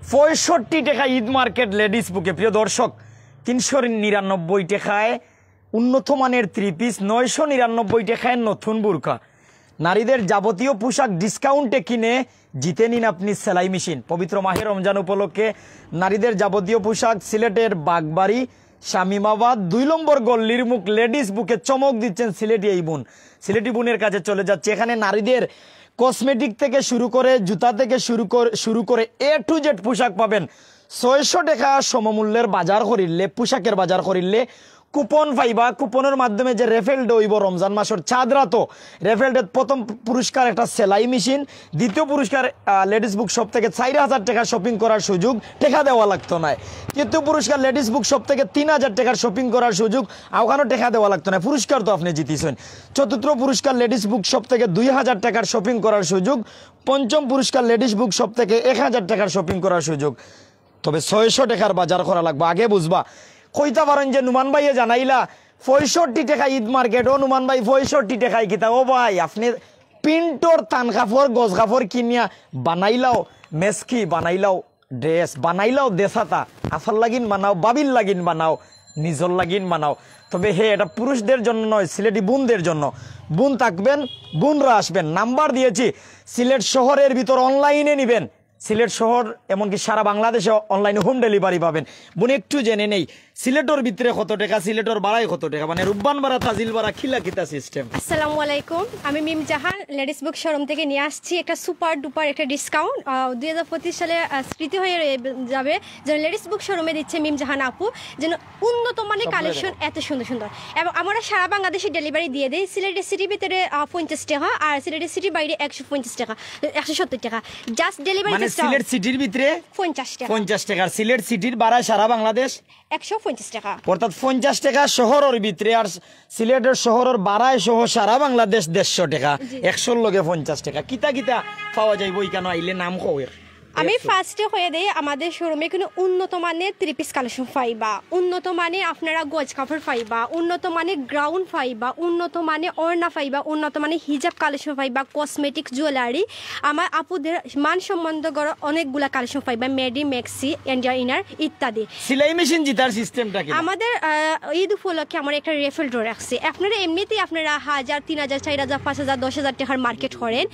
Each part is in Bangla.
65 টাকা ঈদ মার্কেট লেডিস বুকে। প্রিয় দর্শক, 399 টাকায় উন্নত মানের 3 পিস, 999 টাকায় নতুন বুরকা। নারীদের যাবতীয় পোশাক ডিসকাউন্টে কিনে জিতে নিন আপনি সেলাই মেশিন। পবিত্র মাহে রমজান উপলক্ষে নারীদের যাবতীয় পোশাক সিলেটের বাগবাড়ি শামিমাবাদ 2 নম্বর গল্লির মুখ লেডিস বুকে চমক দিচ্ছেন সিলেটি এই বোন। সিলেটি বোনের কাছে চলে যাচ্ছে। এখানে নারীদের কসমেটিক থেকে শুরু করে জুতা থেকে শুরু করে A to Z পোশাক পাবেন। 600 টাকা সমমূল্যের বাজার করিলে, পোশাকের বাজার করিলে কুপন পাইবা। কুপনের মাধ্যমে যে রেফেল দইব রমজান মাসের চাঁদরা, তো রেফেল ডে প্রথম পুরস্কার একটা সেলাই মেশিন, দ্বিতীয় পুরস্কার লেডিস বুক শপ থেকে 4000 টাকা শপিং করার সুযোগ, টাকা দেওয়া লাগতো না। তৃতীয় পুরস্কার লেডিস বুক শপ থেকে 3000 টাকার শপিং করার সুযোগ, ওখানেও টাকা দেওয়া লাগতো না, পুরস্কার তো আপনি জিতেছেন। চতুর্থ পুরস্কার লেডিস বুক শপ থেকে 2000 টাকার শপিং করার সুযোগ। পঞ্চম পুরস্কার লেডিস বুক শপ থেকে 1000 টাকার শপিং করার সুযোগ। তবে 600 টাকার বাজার করা লাগবে, আগে বুঝবা। কইতা পারেন যে নুমান ভাইয়ে জানাইলা 65 টাকা ঈদ মার্কেট, ও নুমান ভাই 65 টাকায় কিতা? ও ভাই, আপনি প্রিন্টর তান কাপড় গজ কাপড় কিনিয়া বানাইলাও মেসকি, বানাইলাও ড্রেস, বানাইলাও দেশাতা, আফার লাগিন বানাও, বাবির লাগিন বানাও, নিজর লাগিন বানাও। তবে হে, এটা পুরুষদের জন্য নয়, সিলেটি বোনদের জন্য। বোন থাকবেন, বোনরা আসবেন। নাম্বার দিয়েছি, সিলেট শহরের ভিতর অনলাইনে নিবেন। সিলেট শহর এমনকি সারা বাংলাদেশে অনলাইনে হোম ডেলিভারি পাবেন। বোন একটু জেনে নেই সিলেটের ভিতরে কত টাকা, সিলেটের বাড়ায় কত টাকা, মানে রুব্বান বাড়া, তাজিল বাড়া, খিলা কিতা সিস্টেম। আসসালামু আলাইকুম, আমি মিম জাহান লেডিস বুক শোরুম থেকে নিয়ে আসছি একটা সুপার ডুপার একটা ডিসকাউন্ট। 2025 সালে স্মৃতি হয়ে যাবে যেন লেডিস বুক শোরুমে দিচ্ছে মিম জাহান আপু, যেন উন্নত মানের কালেকশন এত সুন্দর সুন্দর, এবং আমরা সারা বাংলাদেশে ডেলিভারি দিয়ে দিই। সিলেটের সিটির ভিতরে 50 টাকা, আর সিলেটের সিটির বাইরে 150 টাকা, 170 টাকা জাস্ট ডেলিভারি। সিলেট সিটির ভিতরে 50 টাকা, সিলেট সিটির বাড়ায় সারা বাংলাদেশ 150 টাকা, অর্থাৎ 50 টাকা শহরের ভিতরে, আর সিলেটের শহরের বাড়ায় সহ সারা বাংলাদেশ 150 টাকা, 100 লগে 50 টাকা। কিতা কিতা পাওয়া যায় বই কেন আইলে নাম কয়ের? আমি ফার্স্টে হয়ে দেই আমাদের শোরুমে কোনো উন্নত মানের 3 পিস কালেকশন পাইবা, উন্নত মানের আপনারা গজ কাপড় পাইবা, উন্নত মানের গ্রাউন্ড পাইবা, উন্নত মানের ওড়না পাইবা, উন্নত মানের হিজাব কালেকশন পাইবা, কসমেটিক জুয়েলারি, আমার আপুদের মান সম্বন্ধ করা অনেকগুলা কালেকশন পাইবা, মেডি ম্যাক্সি ইন্ডিয়া ইনার ইত্যাদি। সেলাই মেশিন জিতার সিস্টেমটা কি? আমাদের ঈদ উপলক্ষে আমরা একটা রেফেল ড্র রাখছি। আপনারা এমনিতেই আপনারা 1000, 3000, 4000, 5000, 10000 টাকার মার্কেট করেন,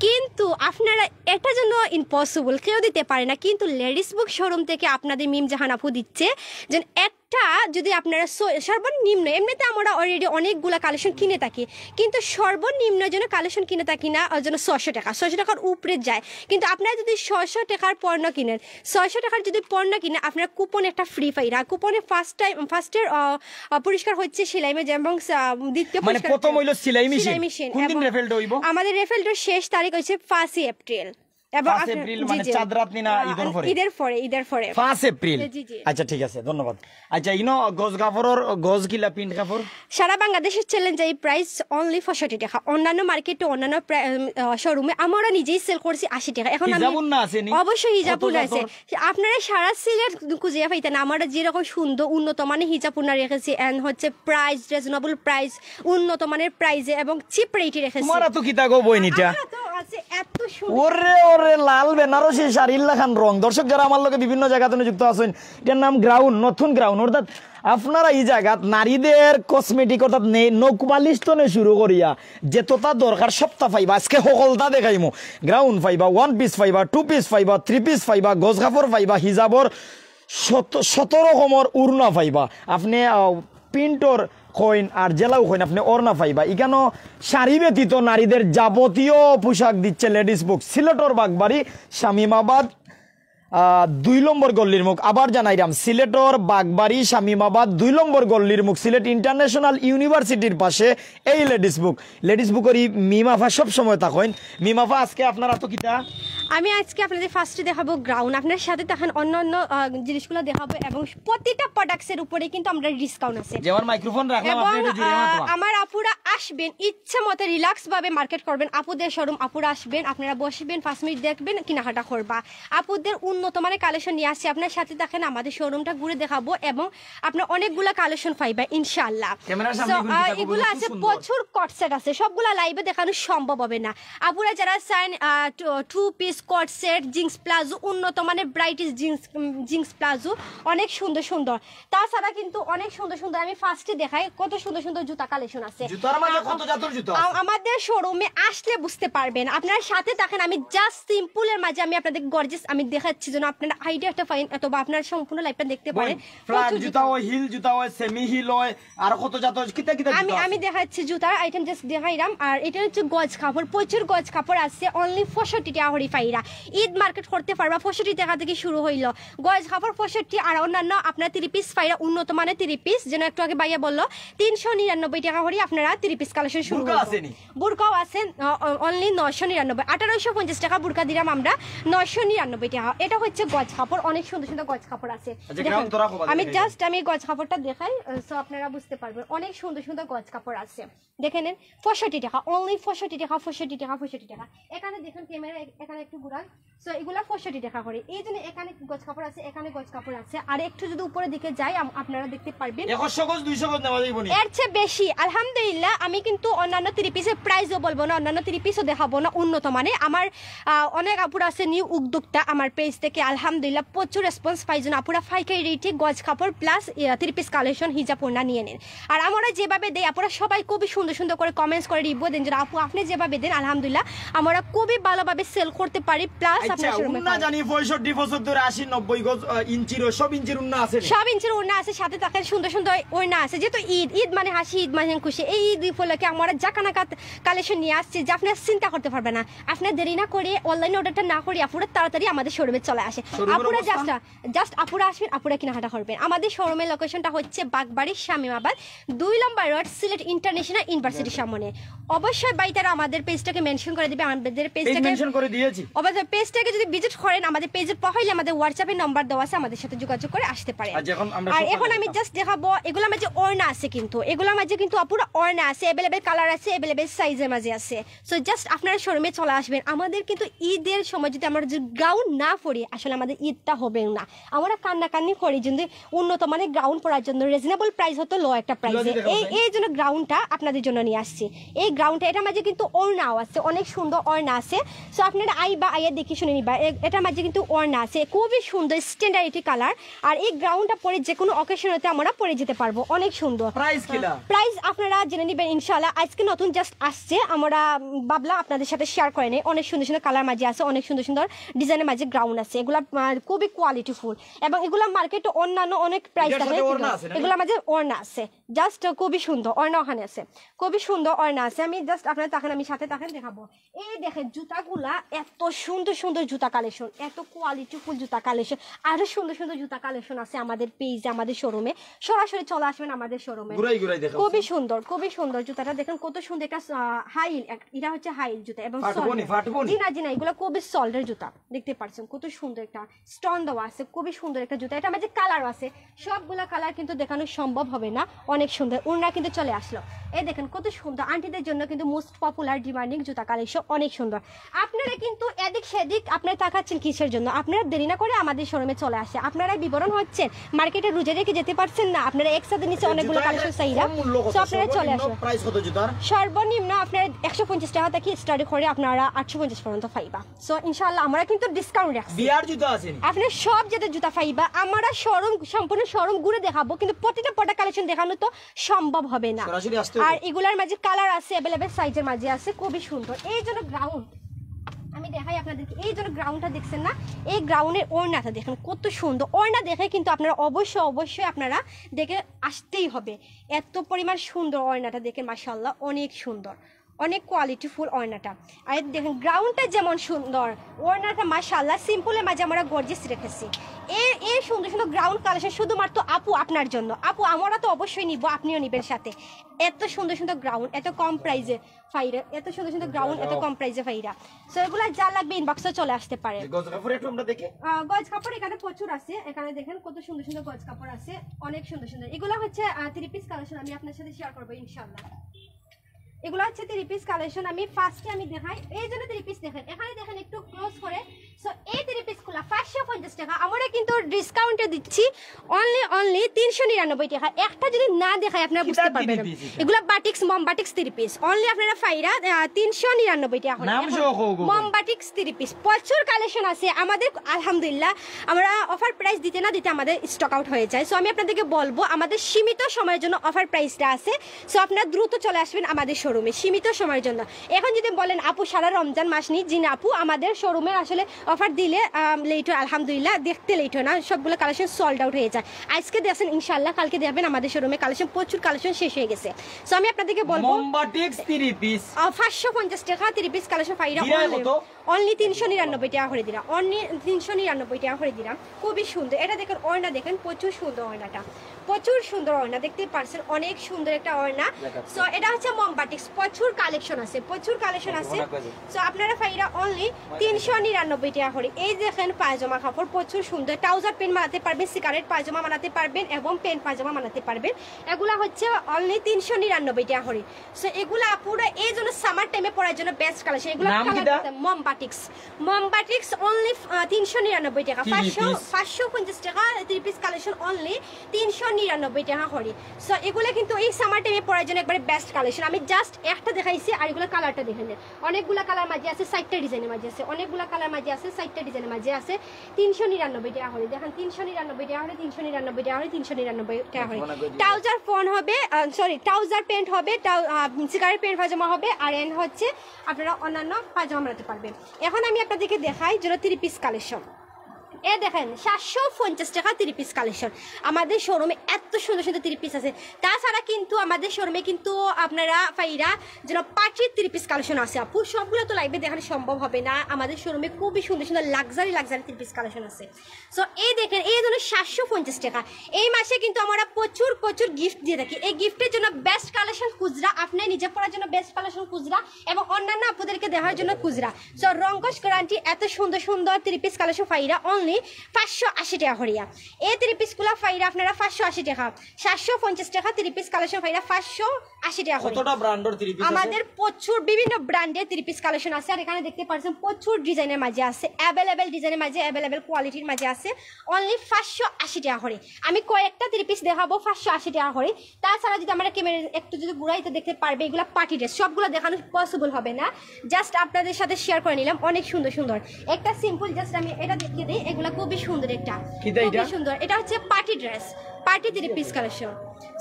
কিন্তু আপনারা এটা জন্য ইম্পসিবল, কেউ দিতে পারে না। কিন্তু লেডিস বুক শোরুম থেকে আপনাদের মিম জাহান আপু দিচ্ছে যে একটা, যদি আপনারা সর্বনিম্ন, এমনিতে আমরা অলরেডি অনেকগুলা কালেকশন কিনে থাকি, কিন্তু সর্বনিম্ন যেন কালেকশন কিনে থাকি না ওই জন্য 600 টাকা, 600 টাকার উপরে যায়। কিন্তু আপনারা যদি 600 টাকার পণ্য কিনেন, 600 টাকার যদি পণ্য কিনে আপনারা কুপন একটা ফ্রি পাইরা। কুপনে ফার্স্টের পুরস্কার হচ্ছে সেলাই মেশিন, এবং দ্বিতীয় মানে প্রথম হইলো সেলাই মেশিন। কোন দিন রেফেলটা হইব? আমাদের রেফেলটার শেষ তারিখ হচ্ছে 5 এপ্রিল। আচ্ছা ঠিক আছে, ধন্যবাদ। আচ্ছা, গজ কাপড়ের গজ কিলা প্রিন্ট কাপড় সারা বাংলাদেশের চ্যালেঞ্জ এই প্রাইস অনলি 65 টাকা। অন্যান্য মার্কেটে, অন্যান্য শোরুমে আমরা নিজেই সেল করছি 80 টাকা। এখন অবশ্যই হিজাবুন আছে, আপনারা সারা সিলেট খুঁজে পাইতেন। আমরা যেরকম সুন্দর উন্নত মানের হিজাবুনা রেখেছি, এন্ড হচ্ছে প্রাইস রিজনেবল প্রাইস, উন্নত মানের প্রাইসে এবং চিপ রেটে রেখেছি। তোমারা তো কিতা গো বইনিটা এত সুন্দর, ওরে ওরে লাল বেনারসি শাড়িল্লা খান রং। দর্শক যারা আমার লোকে বিভিন্ন জায়গাতে যুক্ত আছেন, এটার নাম গ্রাউন্ড, নতুন গ্রাউন্ড। অর্থাৎ আপনারা এই জায়গাত নারীদের কসমেটিক অর্থাৎ নৌকুবালিশ তনে শুরু করিয়া যেতটা দরকার সপ্তাহ পাইবা। আজকে সকলটা দেখাইমু। গ্রাউন্ড পাইবা, 1 পিস পাইবা, 2 পিস পাইবা, 3 পিস পাইবা, গজ কাপড় পাইবা, হিজাবর 17 রকমের উড়না পাইবা। আপনি প্রিন্টর কইন আর জেলাও কইন, আপনি ওড়না পাইবা। এখানে শাড়ি ব্যতীত নারীদের যাবতীয় পোশাক দিচ্ছে লেডিস বুক। সিলেটর বাগবাড়ি শামিমাবাদ 2 নম্বর গল্লির মুখ। আবার জানাইলাম, সিলেটর বাগবাড়ি শামিমাবাদ 2 নম্বর গল্লির মুখ, সিলেট ইন্টারন্যাশনাল ইউনিভার্সিটির পাশে এই লেডিস বুক। লেডিস বুকের মিমাফা সব সময় থাকেন। মিমাফা, আজকে আপনারা তো কিতা? আমি আজকে আপনাদের ফার্স্টে দেখাবো গ্রাউন্ড, আপনার সাথে তখন অন্য অন্য জিনিসগুলো দেখাবো, এবং প্রতিটা প্রোডাক্টসের উপরে কিন্তু আমরা ডিসকাউন্ট আছে। যেমন মাইক্রোফোন রাখলাম, আপনি একটু জুড়ে মাতো। আমার আপুরা আসবেন, ইচ্ছা মতো রিল্যাক্স ভাবে মার্কেট করবেন। আপুদের শোরুম, আপুরা আসবেন, আপনারা বসবেন, 5 মিনিট দেখবেন, কেনাকাটা করবা। আপুদের উন্নত মানের কালেকশন নিয়ে আসছি, আপনার সাথে দেখেন আমাদের শোরুমটা ঘুরে দেখাবো, এবং আপনার অনেকগুলা কালেকশন পাইবা ইনশাআল্লাহ। এগুলো আছে, প্রচুর কট সেট আছে, সবগুলা লাইভে দেখানো সম্ভব হবে না। আপুরা যারা চান 2 পিস পিস, কট সেট, জিন্স প্লাজো, উন্নত মানের ব্রাইটিস জিন্স প্লাজো, অনেক সুন্দর সুন্দর। তাছাড়া কিন্তু অনেক সুন্দর সুন্দর, আমি ফার্স্টে দেখাই কত সুন্দর সুন্দর জুতা কালেকশন আছে আমাদের শোরুমে আসলে বুঝতে পারবেন। আপনারা সাথে থাকেন, আমি জাস্ট সিম্পলের মাঝে আমি আপনাদের গর্জিয়াস আমি দেখাচ্ছি যেন আপনারা আইডিয়াটা পাইন, অথবা আপনারা সম্পূর্ণ লাইভটা দেখতে পারেন। ফ্ল্যাট জুতা হয়, হিল জুতা হয়, সেমি হিল হয়, আর কত জাত কিতা কিতা আমি দেখাচ্ছি জুতার আইটেম জাস্ট দেখাইলাম। আর এটা হচ্ছে গজ কাপড়, প্রচুর গজ কাপড় আছে, অনলি 65 টাকা হরি ফাইরা। ঈদ মার্কেট করতে পারবা 65 টাকা থেকে শুরু হইল গজ কাপড় 65। আর অন্যান্য আপনার 3 পিস ফাইরা, উন্নত মানের 3 পিস, যেন একটু আগে ভাইয়া বললো 399 টাকা হরি আপনারা 3 পিস কালেকশন শুরু। বুরকাও আছে অনলি 999, 1850 টাকা বুরকা দিলাম আমরা, 999 টাকা। এটা হচ্ছে গজ কাপড়, অনেক সুন্দর সুন্দর গজ কাপড় আছে। আমি জাস্ট আমি গজ কাপড়টা দেখাই, সো আপনারা বুঝতে পারবেন অনেক সুন্দর সুন্দর গজ কাপড় আছে। দেখে নেন 65 টাকা, অনলি 65 টাকা, 65 টাকা, 65 টাকা। এখানে দেখুন ক্যামেরা এখানে একটু ঘুরান, সো এগুলা 65 টাকা করে। এই জন্য এখানে গজ কাপড় আছে, এখানে গজ কাপড় আছে। আর একটু যদি উপরে দিকে যাই আপনারা দেখতে পারবেন 100 গজ 200 গজ নেওয়া যাবে না, এর চেয়ে বেশি। আলহামদুলিল্লাহ আমি কিন্তু অন্যান্য 3 পিসের প্রাইসও বলবো না, অন্যান্য 3 পিসও দেখাবো না, উন্নত মানে। আমার অনেক আপুরা আছে নিউ উদ্যোক্তা আমার পেজ থেকে, আলহামদুলিল্লাহ প্রচুর রেসপন্স পাই যেন আপুরা ফাইকারি রেটে গজ কাপড় প্লাস 3 পিস কালেকশন হিজাব ওড়না নিয়ে নেন। আর আমরা যেভাবে দেই আপুরা সবাই খুবই সুন্দর সুন্দর করে কমেন্টস করে রিভিউ দেন যে আপু আপনি যেভাবে দেন আলহামদুলিল্লাহ আমরা খুবই ভালোভাবে সেল করতে পারি। প্লাস আপনার শোরুমে না জানি 65 75 80 90 গজ ইঞ্চির সব ইঞ্চির ওড়না আছে, সব ইঞ্চির ওড়না আছে, সাথে তাকে সুন্দর সুন্দর ওড়না আছে। যেহেতু ঈদ মানে হাসি, ঈদ মানে খুশি, এই ঈদ উপলক্ষে আমরা জাকানা কালেকশন নিয়ে আসছি যে আপনি চিন্তা করতে পারবেন না। আপনি দেরি না করে অনলাইন অর্ডারটা না করে আপুরা তাড়াতাড়ি আমাদের শোরুমে চলে আসে। আপুরা জাস্ট আপুরা আসবেন, আপুরা কেনাকাটা করবেন। আমাদের শোরুমের লোকেশনটা হচ্ছে বাগবাড়ি শামীমাবাদ 2 নম্বর রোড, সিলেট ইন্টারন্যাশনাল ইউনিভার্সিটির সামনে। অবশ্যই বাইতারা আমাদের পেজটাকে মেনশন করে দিবে, আমাদের পেজটাকে মেনশন করে দিয়েছি। অবশ্যই পেজটাকে যদি ভিজিট করেন আমাদের পেজের প্রোফাইলে আমাদের হোয়াটসঅ্যাপে নাম্বার দেওয়া আছে, আমাদের সাথে যোগাযোগ করে আসতে পারেন। আর এখন আমি জাস্ট দেখাবো এগুলোর মাঝে ওড়না আছে, কিন্তু এগুলোর মাঝে কিন্তু আপুরা ওড়না আছে, अवेलेबल কালার আছে, अवेलेबल সাইজের মাঝে আছে। সো জাস্ট আপনারা শোরুমে চলে আসবেন। আমাদের কিন্তু ঈদের সময় যদি আমরা যদি গ্রাউন্ড না পরি আসলে আমাদের ঈদটা হবে না। আমরা কান্নাকান্নি করি যদি উন্নত মানের গ্রাউন্ড পরার জন্য রিজনেবল প্রাইস হতো লো একটা প্রাইসে, এই জন্য গ্রাউন্ডটা আপনাদের জন্য নিয়ে আসছি। এই গ্রাউন্ডটা এটার মাঝে কিন্তু ওড়নাও আছে, অনেক সুন্দর ওড়না আছে। সো আপনারা আইয়া দেখে শুনে নিবা, এটার মাঝে কিন্তু ওড়না আছে, খুবই সুন্দর স্ট্যান্ডার্ড কালার। আর এই গ্রাউন্ডটা পরে যে কোনো অকেশনেতে আমরা পরে যেতে পারবো, অনেক সুন্দর। প্রাইস আপনারা জেনে নিবেন ইনশাআল্লাহ। আজকে নতুন জাস্ট আসছে, আমরা ভাবলাম আপনাদের সাথে শেয়ার করে নেই। অনেক সুন্দর সুন্দর কালার মাঝে আছে, অনেক সুন্দর সুন্দর ডিজাইনের মাঝে গ্রাউন্ড আছে, এগুলা খুবই কোয়ালিটিফুল এবং এগুলা মার্কেটে অন্যান্য অনেক প্রাইস থাকে। এগুলোর মাঝে ওড়না আছে, জাস্ট খুবই সুন্দর ওড়না ওখানে আছে, খুবই সুন্দর ওড়না আছে। আমি জাস্ট আপনারা তাকেন, আমি সাথে তাকেন দেখাবো। এই দেখেন জুতাগুলা এত সুন্দর সুন্দর জুতা কালেকশন, এত কোয়ালিটিফুল জুতা কালেকশন, আরো সুন্দর সুন্দর জুতা কালেকশন আছে আমাদের পেজে, আমাদের শোরুমে। সরাসরি চলে আসবেন আমাদের শোরুমে। খুবই সুন্দর, খুবই সুন্দর জুতাটা দেখেন, কত সুন্দর একটা হাইল, এটা হচ্ছে হাইল জুতা এবং জিনা এগুলো খুবই সল্টের জুতা, দেখতে পাচ্ছেন কত সুন্দর একটা স্টোন দেওয়া আছে, খুবই সুন্দর একটা জুতা। এটা আমাদের কালার আছে, সবগুলা কালার কিন্তু দেখানো সম্ভব হবে না, অনেক সুন্দর। ওড়না কিন্তু চলে আসলো, এই দেখেন কত সুন্দর। আন্টিদের জন্য কিন্তু মোস্ট পপুলার ডিমান্ডিং জুতা কালেকশন, অনেক সুন্দর। আপনারা কিন্তু এদিক সেদিক আপনারা তাকাচ্ছেন কিসের জন্য? আপনারা দেরি না করে আমাদের শোরুমে চলে আসে। আপনারা বিবরণ হচ্ছেন মার্কেটে রুজে রেখে যেতে পারছেন না, আপনারা একসাথে নিচে অনেকগুলো কালেকশন চাইরা, তো আপনারা চলে আসেন। সর্বনিম্ন আপনারা 150 টাকা থেকে স্টার্ট করে আপনারা 850 পর্যন্ত পাইবা। সো ইনশাআল্লাহ আমরা কিন্তু ডিসকাউন্ট রাখছি। বিয়ার জুতা আছে, আপনারা সব জাতের জুতা পাইবা। আমরা শোরুম সম্পূর্ণ শোরুম ঘুরে দেখাবো, কিন্তু প্রতিটা প্রোডাক্ট কালেকশন দেখানো তো সম্ভব হবে না। আর এগুলার মাঝে কালার আছে, अवेलेबल সাইজের মাঝে আছে, খুবই সুন্দর। এই জন্য গ্রাউন্ড আমি দেখাই আপনাদেরকে, এই জন্য গ্রাউন্ডটা দেখছেন না, এই গ্রাউন্ডের ওড়নাটা দেখেন কত সুন্দর। ওড়না দেখে কিন্তু আপনারা অবশ্যই আপনারা দেখে আসতেই হবে, এত পরিমাণ সুন্দর ওড়নাটা দেখে, মাশাআল্লাহ অনেক সুন্দর, অনেক কোয়ালিটিফুল ওড়নাটা। আর দেখেন গ্রাউন্ডটা যেমন সুন্দর, ওড়নাটা মাশাআল্লাহ সিম্পলের মাঝে আমরা গর্জিয়াস রেখেছি। এই সুন্দর সুন্দর গ্রাউন্ড কালেকশন শুধুমাত্র আপু আপনার জন্য। আপু আমরা তো অবশ্যই নিব, আপনিও নিবেন সাথে। এত সুন্দর সুন্দর গ্রাউন্ড, এত কম প্রাইসে ফাইরা, এত সুন্দর সুন্দর গ্রাউন্ড, এত কম প্রাইসে ফাইরা। সো এগুলা যা লাগবে ইনবক্সে চলে আসতে পারে। গজ কাপড় এখানে প্রচুর আছে, এখানে দেখেন কত সুন্দর সুন্দর গজ কাপড় আছে, অনেক সুন্দর সুন্দর। এগুলা হচ্ছে 3 পিস কালেকশন, আমি আপনার সাথে শেয়ার করবো ইনশাআল্লাহ। এগুলো হচ্ছে 3 পিস কালেকশন। আমি ফার্স্টে আমি দেখাই, এই জন্য 3 পিস দেখেন, এখানে দেখেন একটু ক্লোজ করে। সো এই 3 পিস গুলা 550 টাকা, আমরা কিন্তু ডিসকাউন্টে দিচ্ছি অনলি 399 টাকা। একটা যদি না দেখায় আপনারা বুঝতে পারবেন না। এগুলা বাটিক্স মমবাটিক্স 3 পিস অনলি আপনারা ফাইরা 399 টাকা নাম সহ কও মমবাটিক্স 3 পিস। প্রচুর কালেকশন আছে আমাদের আলহামদুলিল্লাহ। আমরা অফার প্রাইস দিতে না দিতে আমাদের স্টক আউট হয়ে যায়। সো আমি আপনাদেরকে বলবো আমাদের সীমিত সময়ের জন্য অফার প্রাইসটা আছে। সো আপনারা দ্রুত চলে আসবেন আমাদের শোরুমে সীমিত সময়ের জন্য। এখন যদি বলেন আপু সারা রমজান মাস নেই, জি না আপু, আমাদের শোরুমে আসলে অফার দিলে লেট হয়, আলহামদুলিল্লাহ দেখতে লেট হয় না, সবগুলো কালেকশন সোল্ড আউট হয়ে যায়। আজকে দেখছেন ইনশাআল্লাহ, কালকে দেখবেন আমাদের শোরুমে কালেকশন প্রচুর কালেকশন শেষ হয়ে গেছে। সো আমি আপনাদেরকে বলবো মমবাটিক্স 3 পিস 550 টাকা 3 পিস কালেকশন ফাইরা অনলি 399 টাকা করে দিলাম, অনলি 399 টাকা করে দিলাম। খুবই সুন্দর, এটা দেখেন ওড়না দেখেন, প্রচুর সুন্দর ওড়নাটা, প্রচুর সুন্দর ওড়না দেখতে পারছেন, অনেক সুন্দর একটা ওড়না। সো এটা হচ্ছে মমবাটিক্স, প্রচুর কালেকশন আছে, প্রচুর কালেকশন আছে। সো আপনারা ফাইরা অনলি 399 টাকা করে। এই দেখেন পায়জামা কাপড় প্রচুর সুন্দর, ট্রাউজার প্যান্ট বানাতে পারবেন, সিগারেট পায়জামা বানাতে পারবেন এবং প্যান্ট পায়জামা বানাতে পারবেন। এগুলা হচ্ছে অনলি 399 টাকা করে। সো এগুলা পুরো এই জন্য সামার টাইমে পরার জন্য বেস্ট কালেকশন। এগুলা মমবাটিক্স, মমবাটিক্স অনলি 399 টাকা, 550 টাকা 3 পিস কালেকশন অনলি 399 টাকা করে। সো এগুলা কিন্তু এই সামার টাইমে পরার জন্য একবারে বেস্ট কালেকশন। আমি জাস্ট একটা দেখাইছি, আর এগুলা কালারটা দেখেন, অনেকগুলা কালার মাঝে আছে, 60টা ডিজাইনের মাঝে আছে, অনেকগুলা কালার মাঝে আছে, 60টা ডিজাইনের মাঝে আছে। 399 টাকা করে দেখেন, 399 টাকা করে, 399 টাকা করে, 399 টাকা করে। ট্রাউজার ফোন হবে, সরি ট্রাউজার প্যান্ট হবে, সিগারেট প্যান্ট পাজামা হবে, আর এন্ড হচ্ছে আপনারা অন্যান্য পাজামা বানাতে পারবেন। এখন আমি আপনাদেরকে দেখাই যেন 3 পিস কালেকশন। এ দেখেন 750 টাকা 3 পিস কালেকশন। আমাদের শোরুমে এত সুন্দর সুন্দর 3 পিস আছে। তাছাড়া কিন্তু আমাদের শোরুমে কিন্তু আপনারা ফাইরা যেন পার্টির 3 পিস কালেকশন আছে। আপু সবগুলো তো লাইভে দেখানো সম্ভব হবে না, আমাদের শোরুমে খুবই সুন্দর সুন্দর লাক্সারি 3 পিস কালেকশন আছে। সো এই দেখেন, এই জন্য 750 টাকা। এই মাসে কিন্তু আমরা প্রচুর প্রচুর গিফট দিয়ে থাকি। এই গিফটের জন্য বেস্ট কালেকশন খুচরা, আপনি নিজে পড়ার জন্য বেস্ট কালেকশন খুচরা এবং অন্যান্য আপুদেরকে দেওয়ার জন্য খুচরা। সো রঙ্কশ গ্যারান্টি এত সুন্দর সুন্দর 3 পিস কালেকশন ফাইরা অনলি 580 টাকা হরিয়া। এই 3 পিসগুলো ফাইরা আপনারা 580 টাকা, 750 টাকা 3 পিস কালেকশন ফাইরা 580 টাকা। কতটা ব্র্যান্ডের 3 পিস আমাদের প্রচুর বিভিন্ন ব্র্যান্ডের 3 পিস কালেকশন আছে। আর এখানে দেখতে পাচ্ছেন প্রচুর ডিজাইনের মাঝে আছে, अवेलेबल ডিজাইনের মাঝে, अवेलेबल কোয়ালিটির মাঝে আছে। অনলি 580 টাকা করে। আমি কয়েকটা 3 পিস দেখাবো 580 টাকা করে। তাছাড়া যদি আমরা ক্যামেরা একটু যদি ঘুরাই তো দেখতে পারবে এগুলা পার্টি ড্রেস, সবগুলো দেখানো পসিবল হবে না, জাস্ট আপনাদের সাথে শেয়ার করে নিলাম। অনেক সুন্দর সুন্দর একটা সিম্পল জাস্ট আমি এটা দেখিয়ে দিই। এগুলা খুবই সুন্দর, একটা খুবই সুন্দর, এটা হচ্ছে party dress, party 3 piece collection.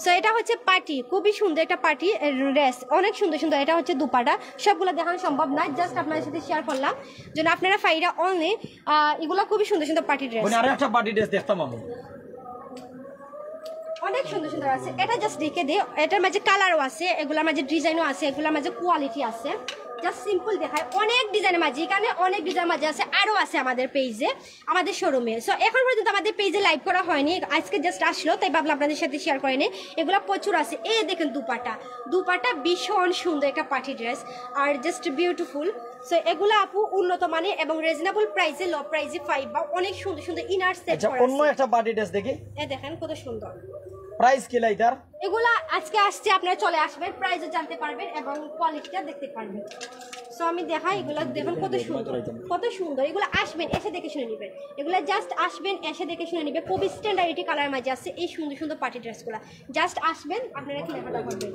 So এটা হচ্ছে পার্টি, খুবই সুন্দর একটা পার্টি ড্রেস, অনেক সুন্দর সুন্দর। এটা হচ্ছে দুপাটা, সবগুলো দেখানো সম্ভব না, জাস্ট আপনাদের সাথে শেয়ার করলাম যেন আপনারা ফাইরা অনলি। এগুলো খুবই সুন্দর সুন্দর পার্টি ড্রেস। মানে আরেকটা পার্টি ড্রেস দেখতাম আমি, অনেক সুন্দর সুন্দর আছে। এটা জাস্ট দেখে দিই, এটার মাঝে কালারও আছে, এগুলোর মাঝে ডিজাইনও আছে, এগুলোর মাঝে কোয়ালিটি আছে। জাস্ট সিম্পল দেখায়, অনেক ডিজাইনের মাঝে, এখানে অনেক ডিজাইনের মাঝে আছে, আরও আছে আমাদের পেজে, আমাদের শোরুমে। সো এখন পর্যন্ত আমাদের পেজে লাইভ করা হয়নি, আজকে জাস্ট আসলো তাই ভাবলাম আপনাদের সাথে শেয়ার করে নিই। এগুলো প্রচুর আছে। এই দেখেন দুপাটা, দুপাটা ভীষণ সুন্দর একটা পার্টি ড্রেস, আর জাস্ট বিউটিফুল। সো এগুলো আপু উন্নত মানের এবং রিজনেবল প্রাইসে, লো প্রাইসে পাইবা। অনেক সুন্দর সুন্দর ইনার সেট করা আছে। অন্য একটা পার্টি ড্রেস দেখি, এই দেখেন কত সুন্দর। প্রাইস কি লাইটার? এগুলা আজকে আসছে, আপনারা চলে আসবেন, প্রাইসও জানতে পারবেন এবং কোয়ালিটিটা দেখতে পারবেন। সো আমি দেখাই, এগুলো দেখুন কত সুন্দর, কত সুন্দর। এগুলো আসবেন এসে দেখে শুনে নেবেন, এগুলো জাস্ট আসবেন এসে দেখে শুনে নেবেন। খুবই স্ট্যান্ডার্ডিটি কালার মাঝে আছে এই সুন্দর সুন্দর পার্টি ড্রেসগুলো, জাস্ট আসবেন আপনারা কেনাকাটা করবেন।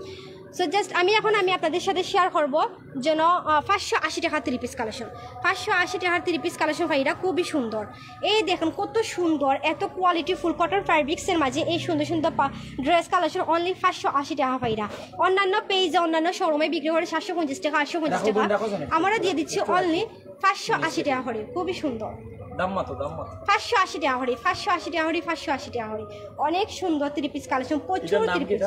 সো জাস্ট আমি আপনাদের সাথে শেয়ার করবো যেন 580 টাকা 3 পিস কালেকশন, 580 টাকা 3 পিস কালেকশন ভাইরা খুবই সুন্দর। এই দেখুন কত সুন্দর, এত কোয়ালিটি ফুল কটন ফ্যাব্রিক্সের মাঝে এই সুন্দর সুন্দর ড্রেস কালেকশন অনলি 580 টাকা ভাইরা। অন্যান্য পেজে অন্যান্য শোরুমে বিক্রি করে 750 টাকা 850 টাকা, আমরা দিয়ে দিচ্ছি অনলি 580 টাকা করে। খুবই সুন্দর, 580 টাকা করে, 580 টাকা করে, 580 টাকা করে। অনেক সুন্দর 3 পিস কালেকশন, প্রচুর 3 পিস।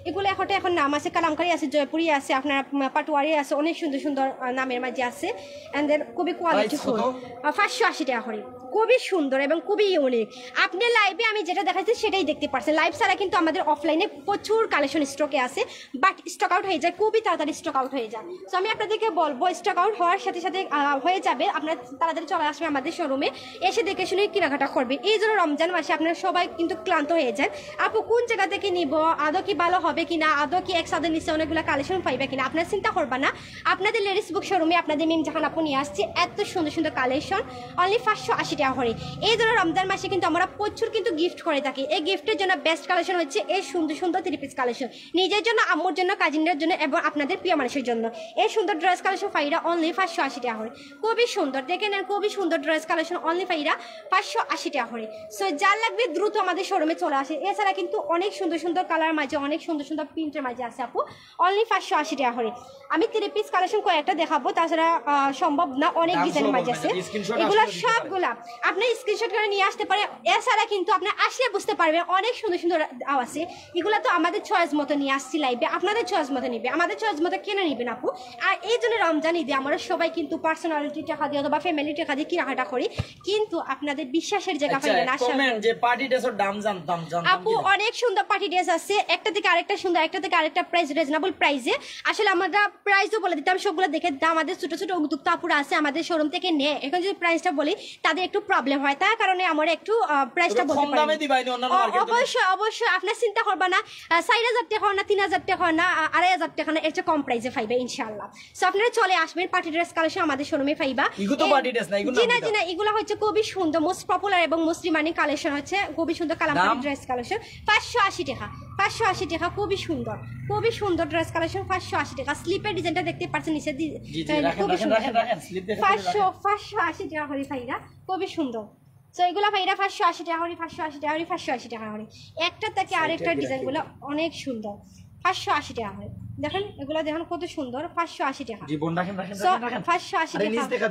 এগুলো এখন নাম আছে, কালামকারি আছে, জয়পুরি আছে, আপনার পাটুয়ারি আছে, অনেক সুন্দর সুন্দর নামের মাঝে আছে। অ্যান্ড দেন খুবই কোয়ালিটি ফুল, 580 টাকা করে। খুবই সুন্দর এবং খুবই ইউনিক। আপনি লাইভে আমি যেটা দেখাচ্ছি সেটাই দেখতে পাচ্ছেন, লাইভ ছাড়া কিন্তু আমাদের অফলাইনে প্রচুর কালেকশন স্টকে আছে, বাট স্টক আউট হয়ে যায়, খুবই তাড়াতাড়ি স্টক আউট হয়ে যায়। সো আমি আপনাদেরকে বলবো স্টক আউট হওয়ার সাথে সাথে হয়ে যাবে, আপনারা তাড়াতাড়ি চলে আসবে আমাদের শোরুমে। এসে দেখে শুনে কেনাকাটা করবেন। এই জন্য রমজান মাসে আপনারা সবাই কিন্তু ক্লান্ত হয়ে যান, আপু কোন জায়গা থেকে নিব, আদৌ কি ভালো হবে কিনা, আদৌ কি একসাথে নিচে অনেকগুলো কালেকশন পাইবে কিনা, আপনারা চিন্তা করবা না। আপনাদের লেডিস বুক শোরুমে আপনাদের মিম জাহান আপু নিয়ে আসছে এত সুন্দর সুন্দর কালেকশন অনলি 580 টাকা করে। এই জন্য রমজান মাসে কিন্তু আমরা প্রচুর কিন্তু গিফট করে থাকি। এই গিফটের জন্য বেস্ট কালেকশন হচ্ছে এই সুন্দর সুন্দর 3 পিস কালেকশন, নিজের জন্য, আম্মুর জন্য, কাজিনদের জন্য এবং আপনাদের প্রিয় মানুষের জন্য। এই সুন্দর ড্রেস কালেকশন ফাইরা অনলি 580 টাকা করে। খুবই সুন্দর, দেখেন খুবই সুন্দর ড্রেস কালেকশন অনলি ফাইরা 580 টাকা করে। সো যার লাগবে দ্রুত আমাদের শোরুমে চলে আসে। এছাড়া কিন্তু অনেক সুন্দর সুন্দর কালার মাঝে, অনেক সুন্দর সুন্দর প্রিন্টের মাঝে আছে আপু অনলি 580 টাকা করে। আমি 3 পিস কালেকশন কয়েকটা দেখাবো, তাছাড়া সম্ভব না, অনেক ডিজাইনের মাঝে আছে। এগুলো সবগুলা আপনি স্ক্রিনশট করে নিয়ে আসতে পারেন। এছাড়া কিন্তু আপনি আসলে বুঝতে পারবেন অনেক সুন্দর সুন্দর আছে। এগুলো তো আমাদের চয়েস মতো নিয়ে আসছি লাইভে, আপনাদের চয়েস মতো নিবে, আমাদের চয়েস মতো কেনে নিবেন আপু। আর এই জন্য রমজান ঈদে আমরা সবাই কিন্তু পার্সোনালিটি টাকা দিয়ে অথবা ফ্যামিলি টাকা দিয়ে কেনাকাটা করি, কিন্তু আপনাদের বিশ্বাসের জায়গা পাইবেন না। যে পার্টি ড্রেসের দাম জানতাম আপু অনেক সুন্দর পার্টি ড্রেস আছে, একটা থেকে আরেকটা সুন্দর, একটা থেকে আরেকটা প্রাইস রিজনেবল প্রাইসে। আসলে আমরা প্রাইসও বলে দিতাম সবগুলো দেখে, আমাদের ছোট ছোট উদ্যোক্তা আপুরা আছে আমাদের শোরুম থেকে নেয়। এখন যদি প্রাইসটা বলি তাদের একটু প্রবলেম হয়, তার কারণে আমরা একটু প্রাইসটা বলতে পারি। অবশ্যই অবশ্যই আপনার চিন্তা করবা না 4000 টাকা না 3000 টাকা না 2500 টাকা না, এটা কম প্রাইসে পাইবে ইনশাআল্লাহ। সো আপনারা চলে আসবেন, পার্টি ড্রেস কালেকশন আমাদের শোরুমে পাইবা। জি না এগুলো হচ্ছে খুবই সুন্দর, মোস্ট পপুলার এবং মোস্ট ডিমান্ডিং কালেকশন হচ্ছে খুবই সুন্দর কালামকারী ড্রেস কালেকশন 580 টাকা। 580 টাকা, খুবই সুন্দর, খুবই সুন্দর ড্রেস কালেকশন 580 টাকা। স্লিপের ডিজাইনটা দেখতে পাচ্ছেন নিচে, খুবই সুন্দর 580 টাকা করে ভাইরা, খুবই সুন্দর। তো এগুলো ভাইরা 580 টাকা করে, 580 টাকা করে, 580 টাকা করে। একটা থেকে আরেকটা ডিজাইনগুলো অনেক সুন্দর, 580 টাকা করে। দেখেন এগুলো দেখেন কত সুন্দর, 580 টাকা। 580 টাকা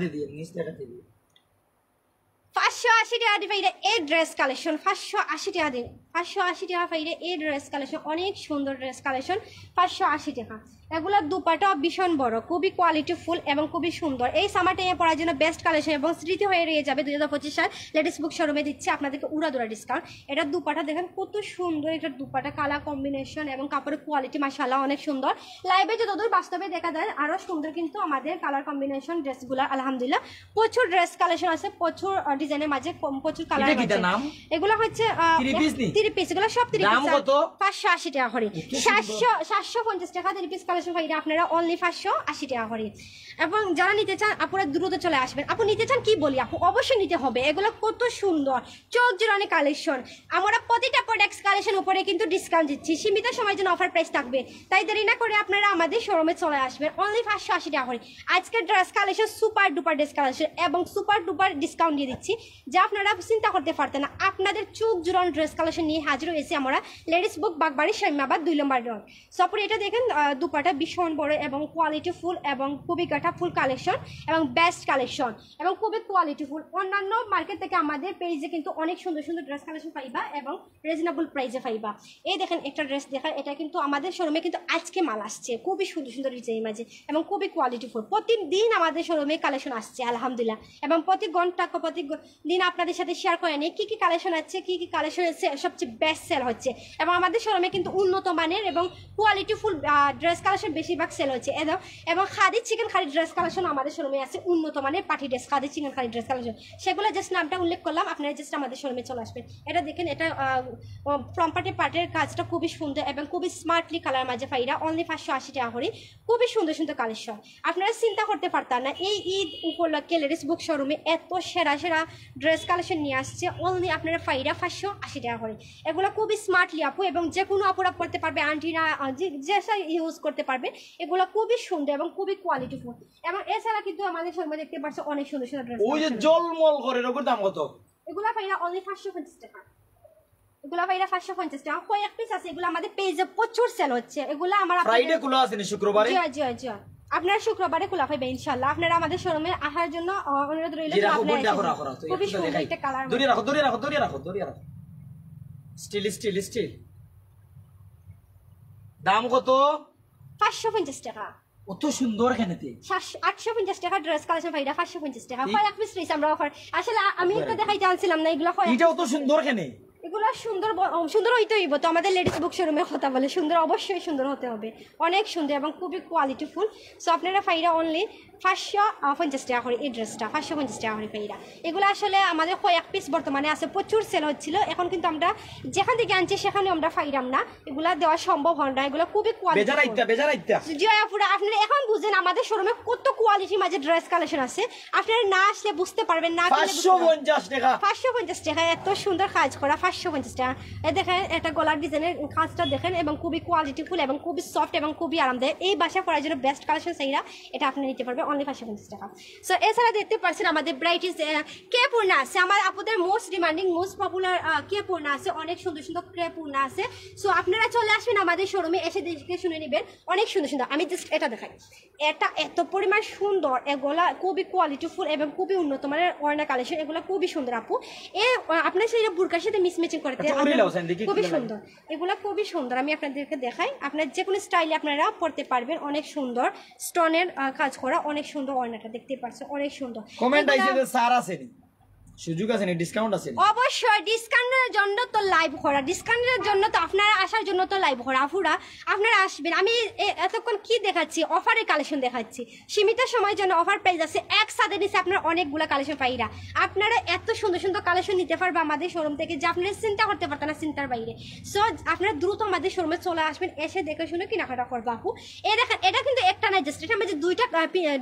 580 টাকা দিয়ে এই ড্রেস কালেকশন 580 টাকা দিন, 580 টাকা পাইলে এই ড্রেস কালেকশন অনেক সুন্দর ড্রেস কালেকশন 580 টাকা। এগুলোর দুপাটাও ভীষণ বড়, খুবই কোয়ালিটিফুল এবং খুবই সুন্দর। এই সামার টাইমে পড়ার জন্য বেস্ট কালেকশন এবং স্মৃতি হয়ে রয়ে যাবে। 2025 সাল লেডিস বুক শোরুমে দিচ্ছে আপনাদেরকে উড়াদুরা ডিসকাউন্ট। এটার দুপাটা দেখেন কত সুন্দর, এটার দুপাটা কালার কম্বিনেশন এবং কাপড়ের কোয়ালিটি মাশাআল্লাহ অনেক সুন্দর। লাইভে যতদূর বাস্তবে দেখা যায় আরও সুন্দর কিন্তু আমাদের কালার কম্বিনেশন ড্রেসগুলো আলহামদুলিল্লাহ। প্রচুর ড্রেস কালেকশন আছে, প্রচুর ডিজাইনের মাঝে, প্রচুর কালার আছে। এগুলো হচ্ছে 3 পিস, এগুলো সব 3 পিস 580 টাকা করে। 750 টাকা 3 পিস কালেকশন পাইলে আপনারা অনলি 580 টাকা করে। এবং যারা নিতে চান আপুরা দ্রুত চলে আসবেন। আপু নিতে চান কি বলি আপু, অবশ্যই নিতে হবে। এগুলো কত সুন্দর চোখ জোড়ানো কালেকশন। আমরা প্রতিটা প্রোডাক্টস কালেকশন উপরে কিন্তু ডিসকাউন্ট দিচ্ছি, সীমিত সময়ের জন্য অফার প্রাইস থাকবে, তাই দেরি না করে আপনারা আমাদের শোরুমে চলে আসবেন অনলি 580 টাকা করে। আজকের dress collection super duper dress collection এবং সুপার ডুপার ডিসকাউন্ট দিয়ে দিচ্ছি, যা আপনারা চিন্তা করতে পারতেন না। আপনাদের চোখ জোড়ানো ড্রেস কালেকশন নিয়ে হাজির হয়েছি আমরা লেডিস বুক বাগবাড়ি শামিমাবাদ 2 নম্বর রোড। সপরে এটা দেখেন দুপাটা ভীষণ বড় এবং কোয়ালিটি ফুল এবং খুবই গাঠা ফুল কালেকশন এবং বেস্ট কালেকশন এবং খুবই কোয়ালিটি ফুল। অন্যান্য মার্কেট থেকে আমাদের পেজে কিন্তু অনেক সুন্দর সুন্দর ড্রেস কালেকশন পাইবা এবং রিজনেবল প্রাইসে পাইবা। এই দেখেন একটা ড্রেস দেখেন, এটা কিন্তু আমাদের শোরুমে কিন্তু আজকে মাল আসছে, খুবই সুন্দর সুন্দর ডিজাইন মাঝে এবং খুবই কোয়ালিটি ফুল। প্রতিদিন আমাদের শোরুমে কালেকশন আসছে আলহামদুলিল্লাহ, এবং প্রতি ঘন্টা প্রতিদিন আপনাদের সাথে শেয়ার করে নিই কী কী কালেকশন আছে, কী কী কালেকশন আছে সবচেয়ে বেস্ট সেল হচ্ছে। এবং আমাদের শোরুমে কিন্তু উন্নত মানের এবং কোয়ালিটি ফুল ড্রেস কালেকশন বেশিরভাগ সেল হচ্ছে। এবং khadi chicken khadi dress collection আমাদের শোরুমে আছে উন্নত মানের party dress, khadi chicken khadi dress collection, সেগুলো জাস্ট নামটা উল্লেখ করলাম, আপনারা জাস্ট আমাদের শোরুমে চলে আসবেন। এটা দেখেন, এটা প্রম্পার্টি পার্টের কাজটা খুবই সুন্দর এবং খুবই স্মার্টলি কালার মাঝে পাইরা অনলি 580 টাকা করে। খুবই সুন্দর সুন্দর কালেকশন, আপনারা চিন্তা করতে পারতেন না এই ঈদ উপলক্ষে লেডিস বুক শোরুমে এত সেরা সেরা ড্রেস কালেকশন নিয়ে আসছে অনলি আপনারা পাইরা 580 টাকা করে। এগুলো খুবই স্মার্টলি আপু এবং যে কোনো আপুরা করতে পারবে, আন্টিরা যে ইউজ করতে পারবে। এগুলো খুবই সুন্দর এবং খুবই কোয়ালিটিফুল। এবং এছাড়া কিন্তু আমাদের শোরুমে দেখতে পাচ্ছ অনেক সুন্দর সুন্দর ড্রেস, ওই যে জলমল করে এর দাম কত? এগুলা পাইরা অনলি 550 টাকা। এগুলা পাইরা 550 টাকা। কয়েক পিস আছে, এগুলো আমাদের পেজে প্রচুর সেল হচ্ছে। এগুলো আমার ফ্রাইডে খোলা আছে না শুক্রবারে? জি জি জি, আপনারা শুক্রবারে খোলা পাইবেন ইনশাআল্লাহ। আপনারা আমাদের শোরুমে আসার জন্য অনুরোধ রইল। খুবই সুন্দর একটা কালার। দূরে রাখো দূরে রাখো দূরে রাখো দূরে রাখো। Steel steel steel. দাম কত? 550 টাকা। কত সুন্দর এখানেতে 850 টাকা ড্রেস কালেকশন পাইরা 550 টাকা। কয়েক পিস রইছে আমরা অফার। আসলে আমি এটা দেখাইতে আনছিলাম না, এগুলো হয় এটাও তো সুন্দর এখানে। এগুলো সুন্দর সুন্দর হইতে হইব তো, আমাদের লেডিস বুক শোরুমে কথা বলে সুন্দর, অবশ্যই সুন্দর হতে হবে, অনেক সুন্দর এবং খুবই কোয়ালিটিফুল। সো আপনারা ফাইরা অনলি 550 টাকা করে এই ড্রেসটা 550 টাকা করে পাইরা। এগুলো আসলে আমাদের কয়েক পিস বর্তমানে আছে, প্রচুর সেল হচ্ছিল। এখন কিন্তু আমরা যেখান থেকে আনছি সেখানে আমরা পাইরাম না, এগুলা দেওয়া সম্ভব হয় না। এগুলো খুবই কোয়ালিটি। জয়া পুরা আপনারা এখন বুঝেন আমাদের শোরুমে কত কোয়ালিটি মাঝে ড্রেস কালেকশন আছে। আপনারা না আসলে বুঝতে পারবেন না। 550 টাকা, 550 টাকা, এত সুন্দর কাজ করা 550 টাকা। এই দেখেন এটা গলার ডিজাইনের কাজটা দেখেন, এবং খুবই কোয়ালিটিফুল এবং খুবই সফট এবং খুবই আরামদায়ক। এই বাসা করার জন্য বেস্ট কালেকশন সেইরা, এটা আপনি নিতে পারবেন অনলি 550 টাকা। সো এছাড়া দেখতে পাচ্ছেন আমাদের ব্রাইটিস কে পূর্ণা আছে, আমার আপুদের মোস্ট ডিমান্ডিং মোস্ট পপুলার কে পূর্ণা আছে, অনেক সুন্দর সুন্দর কে পূর্ণা আছে। সো আপনারা চলে আসবেন আমাদের শোরুমে, এসে দেখে শুনে নেবেন, অনেক সুন্দর সুন্দর। আমি জাস্ট এটা দেখাই, এটা এত পরিমাণ সুন্দর, এগুলা খুবই কোয়ালিটিফুল এবং খুবই উন্নত মানের ওড়না কালেকশন। এগুলো খুবই সুন্দর আপু, আপনার সেই বুরকার সাথে মিসম্যাচিং করতে খুবই সুন্দর। এগুলো খুবই সুন্দর, আমি আপনাদেরকে দেখাই। আপনার যে কোনো স্টাইলে আপনারা পড়তে পারবেন, অনেক সুন্দর স্টোনের কাজ করা, অনেক সুন্দর ওড়নাটা দেখতে পাচ্ছেন, অনেক সুন্দর। কমেন্ট আইছে যে স্যার আছে নি, সুযোগ আছে নি, ডিসকাউন্ট আছে নি? অবশ্যই ডিসকাউন্টের জন্য তো লাইভ করা, ডিসকাউন্টের জন্য তো আপনারা আসার জন্য তো লাইভ করা। আপুরা আপনারা আসবেন, আমি এতক্ষণ কি দেখাচ্ছি, অফারের কালেকশন দেখাচ্ছি। সীমিত সময়ের জন্য অফার প্রাইস আছে, একসাথে নিচে আপনার অনেকগুলো কালেকশন পাইরা। আপনারা এত সুন্দর সুন্দর কালেকশন নিতে পারবে আমাদের শোরুম থেকে, যে আপনারা চিন্তা করতে পারতেন না, চিন্তার বাইরে। সো আপনারা দ্রুত আমাদের শোরুমে চলে আসবেন, এসে দেখে শুনে কেনাকাটা করবো। আপু এই দেখেন, এটা কিন্তু একটা নাই, জাস্ট এটা মাঝে দুইটা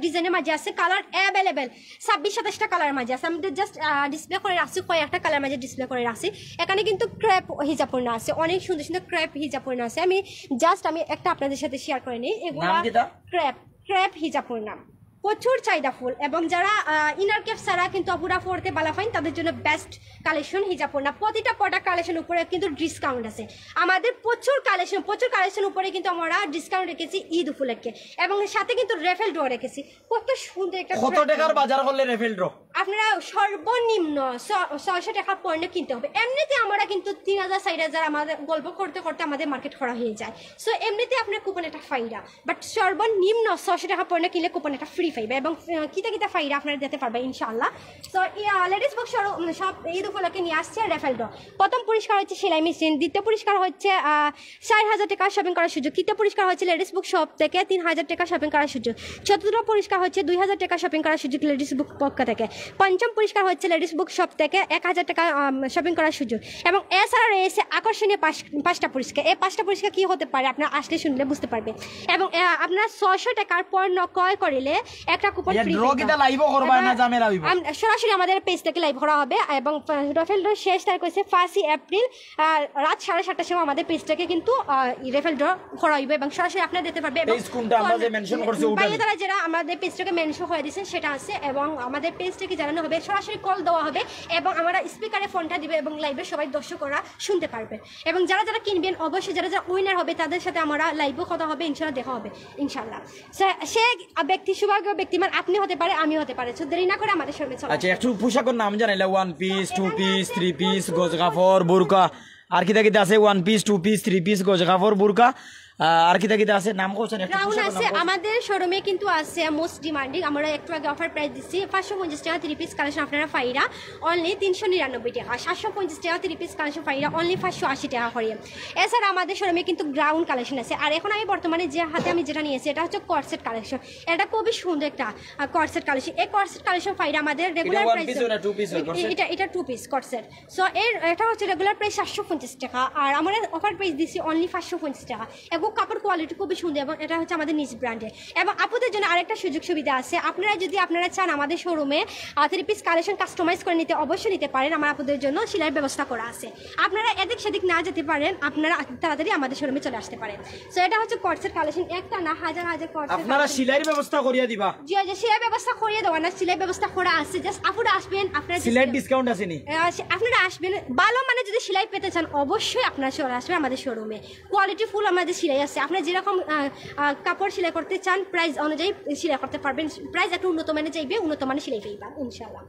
ডিজাইনের মাঝে আছে, কালার অ্যাভেলেবেল 26-27টা কালারের মাঝে আছে। আমাদের জাস্ট ডিসপ্লে করে রাখছি, কয়েকটা কালার মাঝে ডিসপ্লে করে রাখছি। এখানে কিন্তু ক্রেপ হিজাব পূর্ণ আছে, অনেক সুন্দর সুন্দর ক্রেপ হিজাব পূর্ণ আছে। আমি একটা আপনাদের সাথে শেয়ার করে নিই। এগুলো ক্রেপ হিজাব পূর্ণ, প্রচুর চাহিদা ফুল, এবং যারা ইনার কেপ ছাড়া কিন্তু অপুরা পড়তে বালা পাইন, তাদের জন্য বেস্ট কালেকশন হিজাব পূর্ণ। প্রতিটা প্রোডাক্ট কালেকশন উপরে কিন্তু ডিসকাউন্ট আছে আমাদের, প্রচুর কালেকশন উপরে কিন্তু আমরা ডিসকাউন্ট রেখেছি ঈদ উপলক্ষে, এবং সাথে কিন্তু রেফেল ড্র রেখেছি। কত সুন্দর একটা, কত টাকার বাজার করলে রেফেল ড্র? আপনারা সর্বনিম্ন 600 টাকা পণ্য কিনতে হবে। এমনিতে আমরা কিন্তু 3000-4000 আমাদের গল্প করতে করতে আমাদের মার্কেট করা হয়ে যায়। সো এমনিতে আপনার কুপন একটা ফাইরা, বাট সর্বনিম্ন 600 টাকা পণ্য কিনলে কুপন একটা ফ্রি পাইবে, এবং কিতা ফাইরা আপনারা দিতে পারবেন ইনশাআল্লাহ। সো লেডিস বুক সব ঈদ উপলক্ষে নিয়ে আসছে রেফেল ড্র। প্রথম পুরস্কার হচ্ছে সেলাই মেশিন, দ্বিতীয় পুরস্কার হচ্ছে 4000 টাকা শপিং করার সুযোগ, তৃতীয় পুরস্কার হচ্ছে লেডিস বুক শপ থেকে 3000 টাকা শপিং করার সুযোগ, চতুর্থ পুরস্কার হচ্ছে 2000 টাকা শপিং করার সুযোগ লেডিস বুক পক্ষ থেকে, পঞ্চম পুরস্কার হচ্ছে লেডিস বুক শপ থেকে 1000 টাকা শপিং করার সুযোগ, এবং এছাড়া রয়েছে আকর্ষণীয় 5টা পুরস্কার। এই 5টা পুরস্কার কি হতে পারে আপনারা আসলে শুনলে বুঝতে পারবে। এবং আপনার 600 টাকার পণ্য ক্রয় করিলে একটা কুপন ফ্রি। সরাসরি আমাদের পেজ থেকে লাইভ করা হবে, এবং রেফেল ড্র শেষ তারিখ হচ্ছে 5 এপ্রিল রাত 7:30টার সময় আমাদের পেজ থেকে কিন্তু রেফেল ড্র করা হইবে, এবং সরাসরি আপনারা দিতে পারবে। যারা আমাদের পেজটাকে মেনশন হয়ে দিয়েছেন সেটা আছে, এবং আমাদের পেজ থেকে জানানো হবে, সরাসরি কল দেওয়া হবে, এবং আমরা স্পিকারে ফোনটা দিবে, এবং লাইভে সবাই দর্শকরা শুনতে পারবে। এবং যারা যারা কিনবেন, অবশ্যই যারা যারা উইনার হবে তাদের সাথে আমরা লাইভও কথা হবে, ইনশাল্লাহ দেখা হবে ইনশাল্লাহ। সে ব্যক্তি সৌভাগ্য ব্যক্তিমান আপনি হতে পারে, আমি হতে পারে। সো দেরি না করে আমাদের সঙ্গে চলো। আচ্ছা, একটু পোশাকের নাম জানাইলা, 1 পিস 2 পিস 3 পিস গজ কাপড় বুরকা, আর কিতা কিতা আছে? 1 পিস 2 পিস 3 পিস গজ কাপড় বুরকা, আর কিতা কিতা আছে নাম কোছেন? গাউন আছে আমাদের শোরুমে, কিন্তু আছে মোস্ট ডিমান্ডিং। আমরা একটু আগে অফার প্রাইস দিচ্ছি 550 টাকা 3 পিস কালেকশন আপনারা পাইরা অনলি 399 টাকা, 750 টাকা 3 পিস কালেকশন পাইরা অনলি 580 টাকা করে। এছাড়া আমাদের শোরুমে কিন্তু গ্রাউন কালেকশন আছে। আর এখন আমি বর্তমানে যে হাতে আমি যেটা নিয়েছি এটা হচ্ছে কর্সেট কালেকশন। এটা খুবই সুন্দর একটা কর্সেট কালেকশন। এই কর্সেট কালেকশন পাইরা আমাদের রেগুলার প্রাইস, এটা 2 পিস কর্সেট। সো এটা হচ্ছে রেগুলার প্রাইস 750 টাকা, আর আমরা অফার প্রাইস দিচ্ছি অনলি 550 টাকা। কাপড় কোয়ালিটি খুবই সুন্দর, এবং এটা হচ্ছে আমাদের নিজ ব্র্যান্ডে। এবং আপুদের জন্য আরেকটা সুযোগ সুবিধা আছে, আপনারা চান আমাদের শোরুমে 3 পিস কালেকশন কাস্টমাইজ করে নিতে, অবশ্যই নিতে পারেন। আমার আপুদের জন্য সেলাইয়ের ব্যবস্থা করা আছে, আপনারা এদিক সেদিক না যেতে পারেন, আপনারা তাড়াতাড়ি আমাদের শোরুমে চলে আসতে পারেন। সো এটা হচ্ছে কর্সেট কালেকশন, একটা না হাজার হাজার কর্সেট। আপনারা সেলাইয়ের ব্যবস্থা করিয়া দিবা? জি জি, সেলাই ব্যবস্থা করিয়ে দেওয়া না, সেলাই ব্যবস্থা করা আছে। জাস্ট আপুরা আসবেন, আপনারা সেলাই ডিসকাউন্ট আছে নি? আপনারা আসবেন, ভালো মানে যদি সেলাই পেতে চান অবশ্যই আপনারা চলে আসবেন আমাদের শোরুমে। কোয়ালিটি ফুল আমাদের সেলাই আছে, আপনারা যেরকম কাপড় সেলাই করতে চান প্রাইস অনুযায়ী সেলাই করতে পারবেন। প্রাইস একটু উন্নত মানে চাইবে, উন্নত মানে সেলাই পাইবা ইনশাআল্লাহ।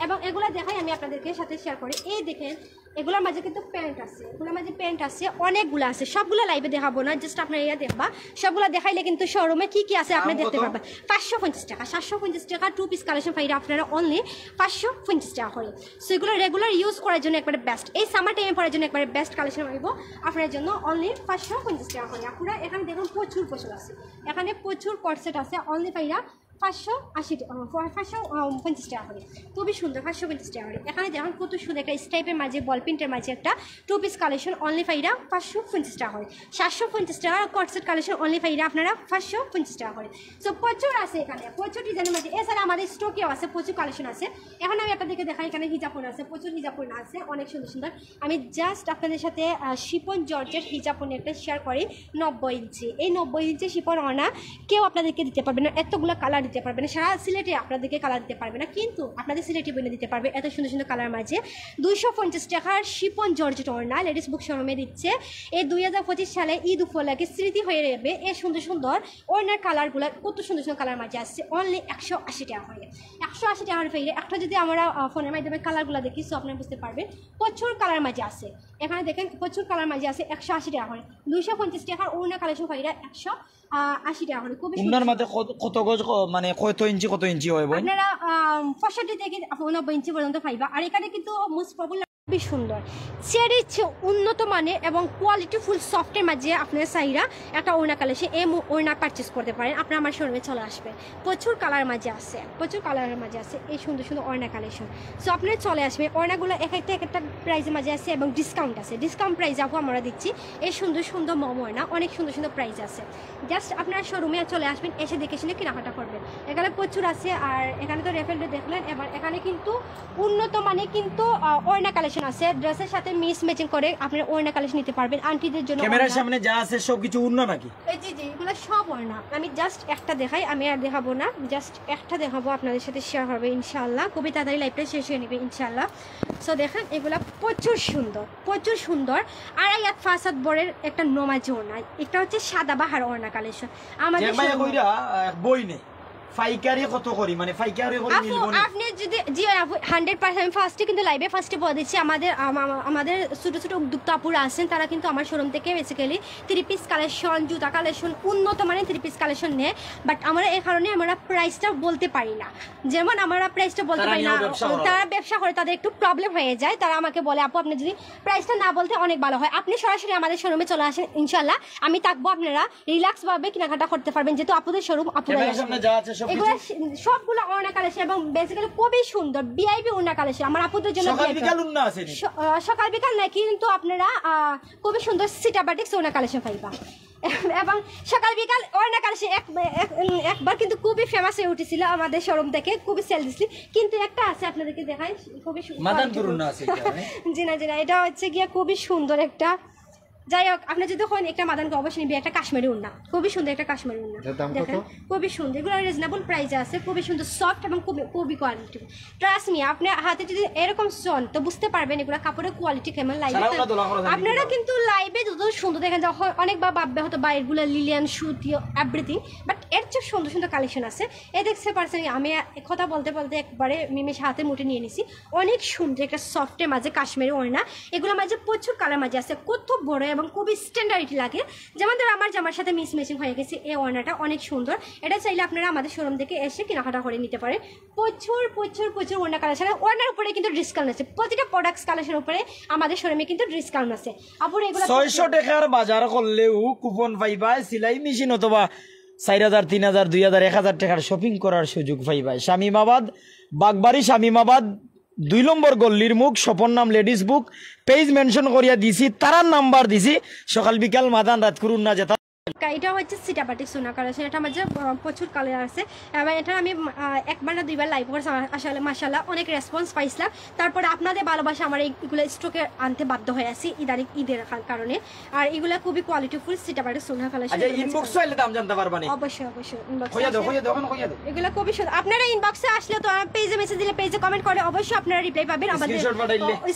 এবং এগুলা দেখাই আমি আপনাদেরকে সাথে শেয়ার করি। এই দেখেন, এগুলোর মাঝে কিন্তু প্যান্ট আছে, এগুলোর মাঝে প্যান্ট আছে, অনেকগুলো আছে। সবগুলো লাইভে দেখাবো না, জাস্ট আপনারা ইয়া দেখবা। সবগুলো দেখাইলে কিন্তু শোরুমে কি কি আছে আপনি দেখতে পারবেন। 550 টাকা, 750 টাকা 2 পিস কালেকশন পাইরা আপনারা অনলি 550 টাকা করে। সো এগুলো রেগুলার ইউজ করার জন্য একবারে বেস্ট, এই সামার টাইমে পরার জন্য একবারে বেস্ট কালেকশন পাইব আপনার জন্য অনলি 550 টাকা করে। আপনারা এখানে দেখুন প্রচুর আছে, এখানে প্রচুর কর্সেট আছে, অনলি পাইরা 550 টাকা করে, খুবই সুন্দর 550 টাকা করে। এখানে দেখুন কত সুন্দর একটা স্টাইপের মাঝে বল প্রিন্টের মাঝে একটা 2 পিস কালেকশন অনলি ফাইরা 550 টাকা করে। 750 টাকা কটসেট কালেকশন অনলি ফাইরা আপনারা 550 টাকা করে। সো প্রচুর আছে এখানে, প্রচুর ডিজাইনের মাঝে। এছাড়া আমাদের স্টকেও আছে, প্রচুর কালেকশন আছে। এখন আমি আপনাদেরকে দেখাই, এখানে হিজাবপন আছে, প্রচুর হিজাবপন আছে, অনেক সুন্দর সুন্দর। আমি জাস্ট আপনাদের সাথে শিপন জর্জের হিজাবপন একটা শেয়ার করি 90 ইঞ্চি। এই 90 ইঞ্চি শিপন অনা কেউ আপনাদেরকে দিতে পারবে না, এতগুলো কালার দিতে পারবে না, সারা সিলেটে আপনাদেরকে কালার দিতে পারবে না, কিন্তু আপনাদের সিলেটে বনে দিতে পারবে এত সুন্দর সুন্দর কালার মাঝে। 250 টাকার শিপন জর্জেট ওড়না লেডিস বুক শোরুমে দিচ্ছে। এই 2025 সালে ঈদ উপলক্ষে স্মৃতি হয়ে যাবে এই সুন্দর সুন্দর ওড়নার কালারগুলো, কত সুন্দর সুন্দর কালার মাঝে আসছে অনলি 180 টাকা করে। 180 টাকার ফেরে একটা যদি আমরা ফোনের মাধ্যমে কালারগুলো দেখি সো আপনারা বুঝতে পারবেন প্রচুর কালার মাঝে আছে। এখানে দেখেন প্রচুর কালার মাঝে আছে 180 টাকা করে। 250 টাকার ওড়না কালেকশন ফাইরা 180 টাকা করে। খুবই উনার মধ্যে কত গজ মানে কত ইঞ্চি হয় ভাই? আপনারা 65 থেকে 90 ইঞ্চি পর্যন্ত পাইবা। আর এখানে কিন্তু মোস্ট পপুলার খুবই সুন্দর চেরি উন্নত মানের এবং কোয়ালিটি ফুল সফটের মাঝে আপনার সাইরা একটা ওড়না কালেকশন এই ওড়না পারচেস করতে পারেন। আপনার আমার শোরুমে চলে আসবে, প্রচুর কালার মাঝে আছে, প্রচুর কালারের মাঝে আছে এই সুন্দর সুন্দর ওড়না কালেকশন। সো আপনারা চলে আসবে। ওড়নাগুলো এক একটা প্রাইসের মাঝে আছে এবং ডিসকাউন্ট আছে, ডিসকাউন্ট প্রাইস আপু আমরা দিচ্ছি। এই সুন্দর সুন্দর ওড়না অনেক সুন্দর সুন্দর প্রাইস আছে। জাস্ট আপনারা শোরুমে চলে আসবেন, এসে দেখে শুনে কেনাকাটা করবেন। এখানে প্রচুর আছে। আর এখানে তো রেফেলটা দেখলেন, এবার এখানে কিন্তু উন্নত মানের কিন্তু ওড়না কালেকশন আছে, ড্রেসের সাথে মিস ম্যাচিং করে আপনারা ওড়না কালেকশন নিতে পারবেন। আন্টিদের জন্য ক্যামেরার সামনে যা আছে সব কিছু উন্না নাকি? জি জি, এগুলো সব ওড়না। আমি জাস্ট একটা দেখাই, আমি আর দেখাবো না, জাস্ট একটা দেখাবো, আপনাদের সাথে শেয়ার হবে ইনশাআল্লাহ। খুবই তাড়াতাড়ি লাইভটা শেষ হয়ে নেবে ইনশাআল্লাহ। সো দেখেন এগুলা প্রচুর সুন্দর, প্রচুর সুন্দর। আর এই ফাসাদ বরের একটা নমাজি ওড়না, এটা হচ্ছে সাদাবাহার ওড়না কালেকশন আমাদের বই নেই। ফাইকারি কত করি, মানে ফাইকারি করে মিলবো না? আপনি যদি জি 100% আমি ফার্স্টে কিন্তু লাইভে ফার্স্টে বলে দিচ্ছি, আমাদের ছোট ছোট উদ্যোক্তা আপুরা আছেন, তারা কিন্তু আমার শোরুম থেকে বেসিক্যালি 3 পিস কালেকশন, জুতা কালেকশন, উন্নত মানের 3 পিস কালেকশন নেয়। বাট আমরা এই কারণে আমরা প্রাইসটা বলতে পারি না, যেমন আমরা প্রাইসটা বলতে পারি না, তারা ব্যবসা করে তাদের একটু প্রবলেম হয়ে যায়। তারা আমাকে বলে আপু আপনি যদি প্রাইসটা না বলতে অনেক ভালো হয়, আপনি সরাসরি আমাদের শোরুমে চলে আসেন ইনশাআল্লাহ, আমি থাকবো, আপনারা রিল্যাক্স ভাবে কেনাকাটা করতে পারবেন, যেহেতু আপুদের শোরুম আপুরা এগুলো সবগুলো ওড়না কালেকশন এবং বেসিক্যালি খুবই সুন্দর ভিআইপি ওড়না কালেকশন আমার আপুদের জন্য। সকাল বিকাল না, কিন্তু আপনারা খুবই সুন্দর সিটাবাটিক্স ওড়না কালেকশন পাইবা এবং সকাল বিকাল ওড়না কালেকশন একবার কিন্তু খুবই ফেমাস হয়ে উঠেছিল আমাদের শোরুম থেকে, খুবই সেল দিছিল। কিন্তু একটা আছে আপনাদেরকে দেখাই, খুবই জি না, এটা হচ্ছে গিয়া খুবই সুন্দর একটা, যাই হোক আপনি যদি হন একটা মাদানকে অবশ্যই নিবি, একটা কাশ্মীরি ওড়না, খুবই সুন্দর একটা কাশ্মীরি ওড়না দেখেন, খুবই সুন্দর। এগুলো রিজনেবল প্রাইসে আছে, খুবই সুন্দর সফট এবং খুবই কোয়ালিটি। ট্রাস্ট মি, আপনি হাতে যদি এরকম চল তো বুঝতে পারবেন এগুলো কাপড়ের কোয়ালিটি কেমন। লাইভে আপনারা কিন্তু লাইভে যত সুন্দর দেখেন, যখন অনেকবার ভাববে হয়তো বা এগুলো লিলিয়ান সুতি এভরিথিং, বাট এর চেয়ে সুন্দর সুন্দর কালেকশন আছে। এই দেখতে পারছেন, আমি কথা বলতে বলতে একবারে মিমের হাতে মুঠে নিয়ে নিছি। অনেক সুন্দর একটা সফটের মাঝে কাশ্মীরি ওড়না, এগুলোর মাঝে প্রচুর কালার মাঝে আছে, কত বড় এবং খুবই স্ট্যান্ডার্ড লাগে। যেমন ধর আমার জামার সাথে মিস ম্যাচিং হয়ে গেছে, এই ওড়নাটা অনেক সুন্দর। এটা চাইলে আপনারা আমাদের শোরুম থেকে এসে কেনাকাটা করে নিতে পারেন। প্রচুর প্রচুর প্রচুর ওড়না কালেকশন, ওড়নার উপরে কিন্তু ডিসকাউন্ট আছে, প্রতিটা প্রোডাক্টস কালেকশনের উপরে আমাদের শোরুমে কিন্তু ডিসকাউন্ট আছে। আপুর এগুলো 600 টাকার বাজার করলেও কুপন পাইবা, সেলাই মেশিন অথবা 4000, 3000, 2000, 1000 টাকার শপিং করার সুযোগ পাইবা। শামিমাবাদ, বাগবাড়ি শামিমাবাদ 2 নম্বর গল্লির মুখ, স্বপন নাম লেডিস বুক, পেজ মেনশন করিয়া দিছি, তারার নাম্বার দিছি, সকাল বিকাল মাদান রাত করুন না যেটা। এটা হচ্ছে সিটাবাটিক সোনা কালেকশন, এটা মাঝে প্রচুর কালার আছে এবং এটা আমি একবার না দুইবার লাইভ করছি, আসলে মাশাআল্লাহ অনেক রেসপন্স পাইছিলাম। তারপরে আপনাদের ভালোবাসা আমার এইগুলো স্টকে আনতে বাধ্য হয়ে আছি ঈদের কারণে। আর এগুলো খুবই কোয়ালিটিফুল সিটাবাটিক সোনা কালেকশন। ইনবক্সে আইলে দাম জানতে পারবা নি? অবশ্যই অবশ্যই ইনবক্সে এগুলো খুবই সুন্দর। আপনারা ইনবক্সে আসলে তো পেজে মেসেজ দিলে, পেজে কমেন্ট করে অবশ্যই আপনারা রিপ্লাই পাবেন। আমাদের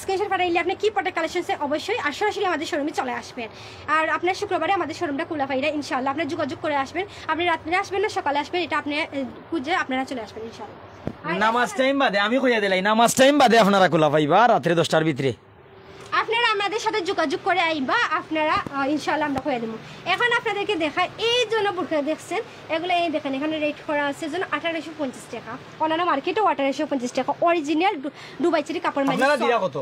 স্ক্রিনশট পাঠাইলে আপনি কি প্রোডাক্ট কালেকশন অবশ্যই আর সরাসরি আমাদের শোরুমে চলে আসবেন। আর আপনার শুক্রবারে আমাদের শোরুমটা খোলা পাই ইনশাআল্লাহ, আপনি যোগাযোগ করে আসবেন। আপনি রাত্রে আসবেন না সকালে আসবেন, এটা আপনি খুঁজে আপনারা চলে আসবেন ইনশাআল্লাহ। নামাজ টাইম বাদে আমি কইয়া দিলাই, নামাজ টাইম বাদে আপনারা খোলা পাইবা রাত্রে 10টার ভিতরে। আপনারা আমাদের সাথে যোগাযোগ করে আইবা, আপনারা ইনশাআল্লাহ আমরা কইয়া দেব। এখন আপনাদেরকে দেখাই, এই জন্য বুরখা দেখছেন এগুলো, এই দেখেন এখানে রেট করা আছে জন্য 1850 টাকা, অন্যান্য মার্কেটেও 1850 টাকা, অরিজিনাল দুবাই চেরি কাপড় মাঝে। আপনারা দিরা কত?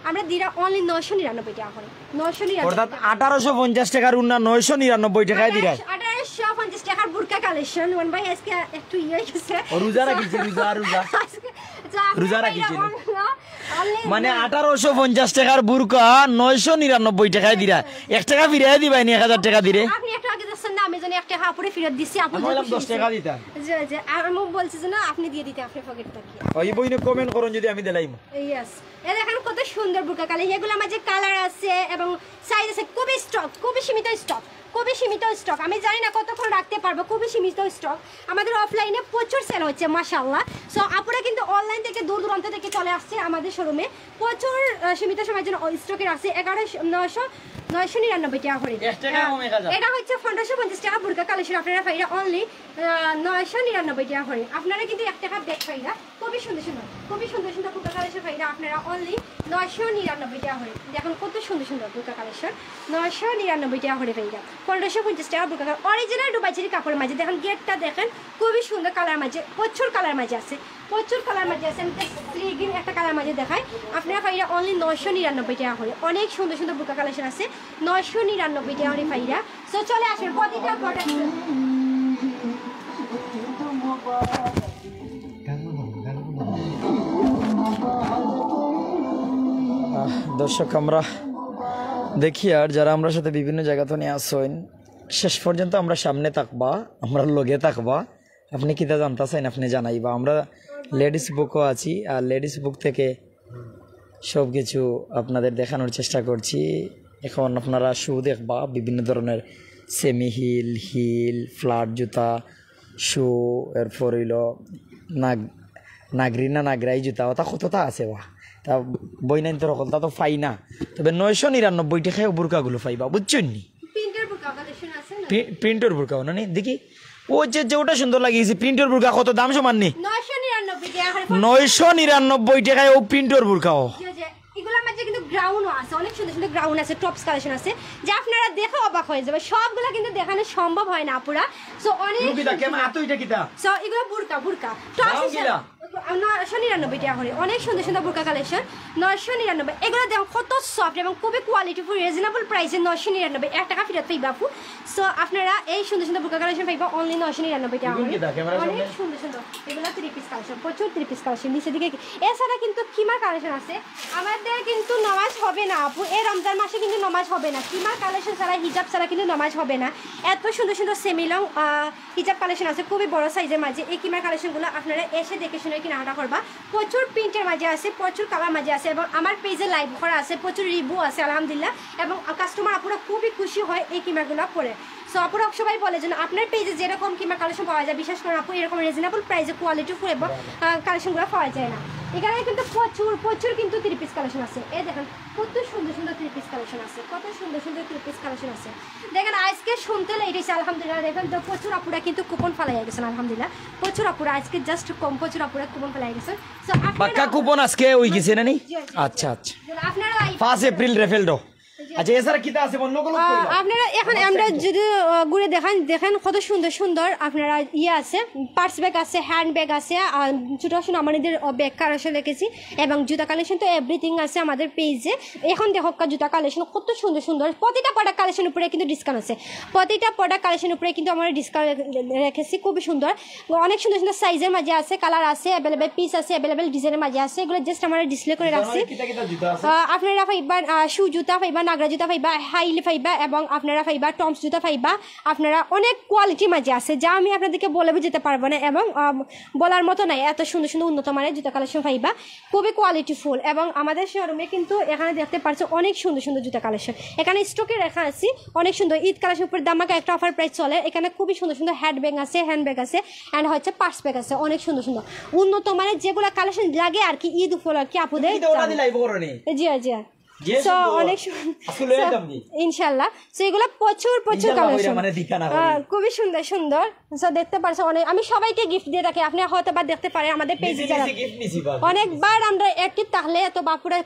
আমরা দিরা অনলি 999 টাকা করে, 999 অর্থাৎ 1850 টাকার উন্না 999 টাকায় দিরা। 1850 টাকার বুরকা কালেকশন ওয়ান বাই আজকে একটু ইয়ে গেছে রোজা রাখিছি রোজা রোজা রাখিছি মানে 1850 টাকার বুরকা 999 টাকায় দিরা 1 টাকা ফিরিয়ে দিবাই নি 1000 টাকা দিরে আপনি একটু আগে যাচ্ছেন না আমি জানি 1 টাকা পুরো ফেরত দিছি আপনি বললাম 10 টাকা দিতা জি জি আমি বলছি যে না আপনি দিয়ে দিতে আপনি পকেট থেকে ওই বইনে কমেন্ট করুন যদি আমি দিলাইম ইয়েস এই দেখেন কত সুন্দর বুরকা কালেকশন এগুলো আমার যে কালার আছে এবং সাইজ আছে খুবই স্টক খুবই সীমিত স্টক আমি জানি না কতক্ষণ রাখতে পারবো খুবই সীমিত স্টক আমাদের অফলাইনে প্রচুর সেল হচ্ছে মাশাআল্লাহ সো আপুরা কিন্তু অনলাইন থেকে দূর দূরান্ত থেকে চলে আসছে আমাদের শোরুমে প্রচুর সীমিত সময়ের জন্য স্টকে আছে 999 টাকা করে এটা হচ্ছে 1550 টাকা বুরকা কালেকশন আপনারা পাইরা অনলি 999 টাকা করে আপনারা কিন্তু 1 টাকা ব্যাগ পাইরা খুবই সুন্দর বুরকা কালেকশন পাইরা আপনারা অনলি 999 টাকা করে দেখুন কত সুন্দর বুরকা কালেকশন 999 টাকা করে পাইরা 1550 টাকা বুরকা অরিজিনাল দুবাইচেরি কাপড়ের মাঝে দেখেন গেটটা দেখেন খুবই সুন্দর কালার মাঝে প্রচুর কালার মাঝে আছে আমি স্ত্রী গ্রিন একটা কালার মাঝে দেখাই আপনারা পাইরা অনলি 999 টাকা করে অনেক সুন্দর বুরকা কালেকশন আছে 999 টাকা করে পাইরা সো চলে আসেন প্রতিটা প্রোডাক্ট দর্শক আমরা দেখি আর যারা আমরা সাথে বিভিন্ন জায়গা তো নিয়ে আসছেন শেষ পর্যন্ত আমরা সামনে থাকবা আমরা লগে থাকবা আপনি কিতা জানতেছেন আপনি জানাইবা আমরা লেডিস বুকও আছি আর লেডিস বুক থেকে সব কিছু আপনাদের দেখানোর চেষ্টা করছি এখন আপনারা শু দেখবা বিভিন্ন ধরনের সেমি হিল ফ্ল্যাট জুতা শু এরপর হইল নাগরাই জুতা ওটা কতটা আছে বা তা বই নাইন তোর তা তো পাই না তবে 999 টাকায় বুরকাগুলো পাইবা বুঝছেন নি প্রিন্টের বুরকাও না নি দেখি ও যে ওটা সুন্দর লাগিয়েছে প্রিন্টের বুরকা কত দাম সমান নি 999 টাকায় ও প্রিন্টের বুরকাও এগুলোর মধ্যে কিন্তু গ্রাউন্ডও আছে অনেক সুন্দর গ্রাউন্ড আছে টপস কালেকশন আছে যে আপনারা দেখে অবাক হয়ে যাবে সবগুলো কিন্তু দেখানো সম্ভব হয় না আপুরা সো অনেক সো এগুলো বুরকা টপস 999 টাকা করে অনেক সুন্দর বুরকা কালেকশন 999 এগুলো দেখো কত সফট এবং খুবই কোয়ালিটিফুল রিজনেবল প্রাইসে 999 1 টাকা ফেরত পাইবা আপু সো আপনারা এই সুন্দর বুরকা কালেকশন পাইবা অনলি 999 টাকা করে অনেক সুন্দর এগুলো 3 পিস কালেকশন প্রচুর 3 পিস কালেকশন নিচে দিকে এছাড়া কিন্তু কিমা কালেকশন আছে আমাদের কিন্তু নামাজ হবে না আপু এই রমজান মাসে কিন্তু নামাজ হবে না কিমা কালেকশন ছাড়া হিজাব ছাড়া কিন্তু নামাজ হবে না এত সুন্দর সেমি লং হিজাব কালেকশন আছে খুবই বড় সাইজের মাঝে এই কিমা কালেকশনগুলো আপনারা এসে দেখে শুনে কেনাকাটা করবা প্রচুর প্রিন্টের মাঝে আছে প্রচুর কালার মাঝে আছে এবং আমার পেজে লাইভ করা আছে প্রচুর রিভিউ আছে আলহামদুলিল্লাহ এবং কাস্টমার আপুরা খুবই খুশি হয় এই কিমাগুলো পরে সো আপুরা সবাই বলে যে আপনার পেজে যেরকম কিমা কালেকশন পাওয়া যায় বিশেষ করে আপু এরকম রিজনেবল প্রাইসে কোয়ালিটি ফুল এবং কালেকশনগুলো পাওয়া যায় না এখানে কিন্তু প্রচুর কিন্তু 3 পিস কালেকশন আছে এই দেখেন কত সুন্দর 3 পিস কালেকশন আছে কত সুন্দর 3 পিস কালেকশন আছে দেখেন আজকে শুনতে লেগেছে আলহামদুলিল্লাহ দেখেন তো প্রচুর আপুরা কিন্তু কুপন ফেলাই গেছেন আলহামদুলিল্লাহ প্রচুর আপুরা আজকে জাস্ট কম প্রচুর আপুরা কুপন ফেলাই গেছেন সো পাক্কা কুপন আজকে ওই গেছে না নি আচ্ছা আপনারা 5 এপ্রিল রেফেলডো আচ্ছা এছাড়া কিটা আছে বন্ধ করুন আপনারা এখন আমরা যদি ঘুরে দেখেন কত সুন্দর আপনারা আছে পার্স ব্যাগ আছে হ্যান্ড ব্যাগ আছে আর ছোট ছোট আমাদের ব্যাগ কালেকশন রেখেছি এবং জুতা কালেকশন তো এভরিথিং আছে আমাদের পেজে এখন দেখো জুতা কালেকশন কত সুন্দর প্রতিটা প্রোডাক্ট কালেকশন উপরে কিন্তু ডিসকাউন্ট আছে প্রতিটা প্রোডাক্ট কালেকশন উপরে কিন্তু আমরা ডিসকাউন্ট রেখেছি খুবই সুন্দর অনেক সুন্দর সাইজের মাঝে আছে কালার আছে অ্যাভেলেবেল পিস আছে অ্যাভেলেবেল ডিজাইনের মাঝে আছে এগুলো জাস্ট আমরা ডিসপ্লে করে রাখছি আপনারা পাইবা শু জুতা পাইবা নাগরা জুতা পাইবা হাইল পাইবা এবং আপনারা পাইবা টমস জুতা পাইবা আপনারা অনেক কোয়ালিটি মাঝে আছে যা আমি আপনাদেরকে বলে বুঝতে পারবো না এবং বলার মতো নাই এত সুন্দর উন্নত মানের জুতা কালেকশন পাইবা খুবই কোয়ালিটিফুল এবং আমাদের শোরুমে কিন্তু এখানে দেখতে পাচ্ছ অনেক সুন্দর জুতা কালেকশন এখানে স্টকে রাখা আছে অনেক সুন্দর ঈদ কালেকশন উপর দামাকা একটা অফার প্রাইস চলে এখানে খুবই সুন্দর হ্যান্ড ব্যাগ আছে হ্যান্ড ব্যাগ আছে অ্যান্ড হচ্ছে পার্স ব্যাগ আছে অনেক সুন্দর উন্নত মানের যেগুলো কালেকশন লাগে আর কি ঈদ উপলক্ষে আপুদের জি সো অনেক ইনশাল্লাহ সো এগুলো প্রচুর কালেকশন খুবই সুন্দর সো দেখতে পারছো অনেক আমি সবাইকে গিফট দিয়ে রাখি আপনি হয়তো বা দেখতে পারেন আমাদের পেজে যারা অনেকবার আমরা অ্যাক্টিভ থাকলে তো বাপুরা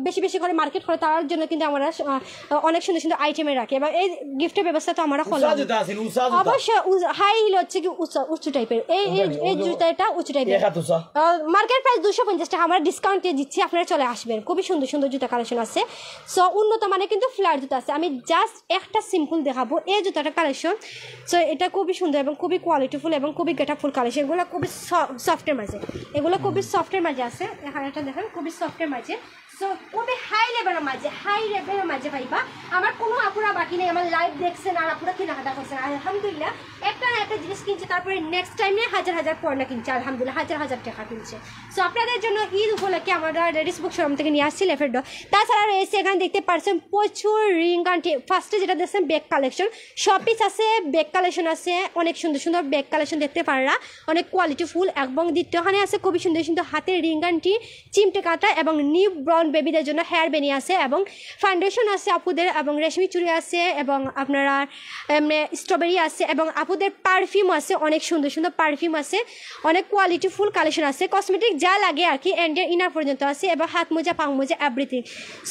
বেশি করে মার্কেট করে তার জন্য কিন্তু আমরা অনেক সুন্দর আইটেমে রাখি এবং এই গিফটের ব্যবস্থা তো আমরা করলাম অবশ্যই হাই হিল হচ্ছে কি উঁচু টাইপের এই জুতাটা উঁচু টাইপের মার্কেট প্রাইস 250 টাকা আমরা ডিসকাউন্ট দিয়ে দিচ্ছি আপনারা চলে আসবেন খুবই সুন্দর জুতা কালেকশন আছে আছে। সো উন্নত মানের কিন্তু ফ্ল্যাট জুতা আছে। আমি জাস্ট একটা সিম্পল দেখাবো এই জুতাটা কালেকশন। সো এটা খুবই সুন্দর এবং খুবই কোয়ালিটিফুল এবং খুবই গেটাফুল কালেকশন। এগুলো খুবই সফটের মাঝে, এগুলো খুবই সফটের মাঝে আছে। এখানে একটা দেখেন খুবই সফটের মাঝে। সো খুবই হাই লেভেলের মাঝে পাইবা। আমার কোনো আপুরা বাকি নেই, আমার লাইভ দেখছেন আর আপুরা কেনাকাটা করছেন আলহামদুলিল্লাহ। একটা না একটা জিনিস কিনছে, তারপরে নেক্সট টাইমে হাজার হাজার পণ্য কিনছে আলহামদুলিল্লাহ, হাজার হাজার টাকা কিনছে। সো আপনাদের জন্য ঈদ উপলক্ষে আমরা লেডিস বুক শোরুম থেকে নিয়ে আসছি লেফেরডো। তাছাড়া রয়েছে এখানে দেখতে পাচ্ছেন প্রচুর রিং আন্টি। ফার্স্টে যেটা দেখছেন ব্যাগ কালেকশন, শপিস আছে, ব্যাগ কালেকশন আছে, অনেক সুন্দর সুন্দর ব্যাগ কালেকশন দেখতে পাররা, অনেক কোয়ালিটিফুল। এবং দ্বিতীয়খানে আছে খুবই সুন্দর সুন্দর হাতের রিং আন্টি, চিমটে কাটা এবং নিউ ব্রাউন বেবিদের জন্য হেয়ার বেনি আছে এবং ফাউন্ডেশন আছে আপুদের, এবং রেশমি চুড়ি আছে, এবং আপনারা স্ট্রবেরি আছে, এবং আপুদের পারফিউম আছে, অনেক সুন্দর সুন্দর পারফিউম আছে, অনেক কোয়ালিটিফুল কালেকশন আছে। কসমেটিক যা লাগে আর কি এন্ডের ইনার পর্যন্ত আছে, এবং হাত মোজা পাও মোজা এভরিথিং।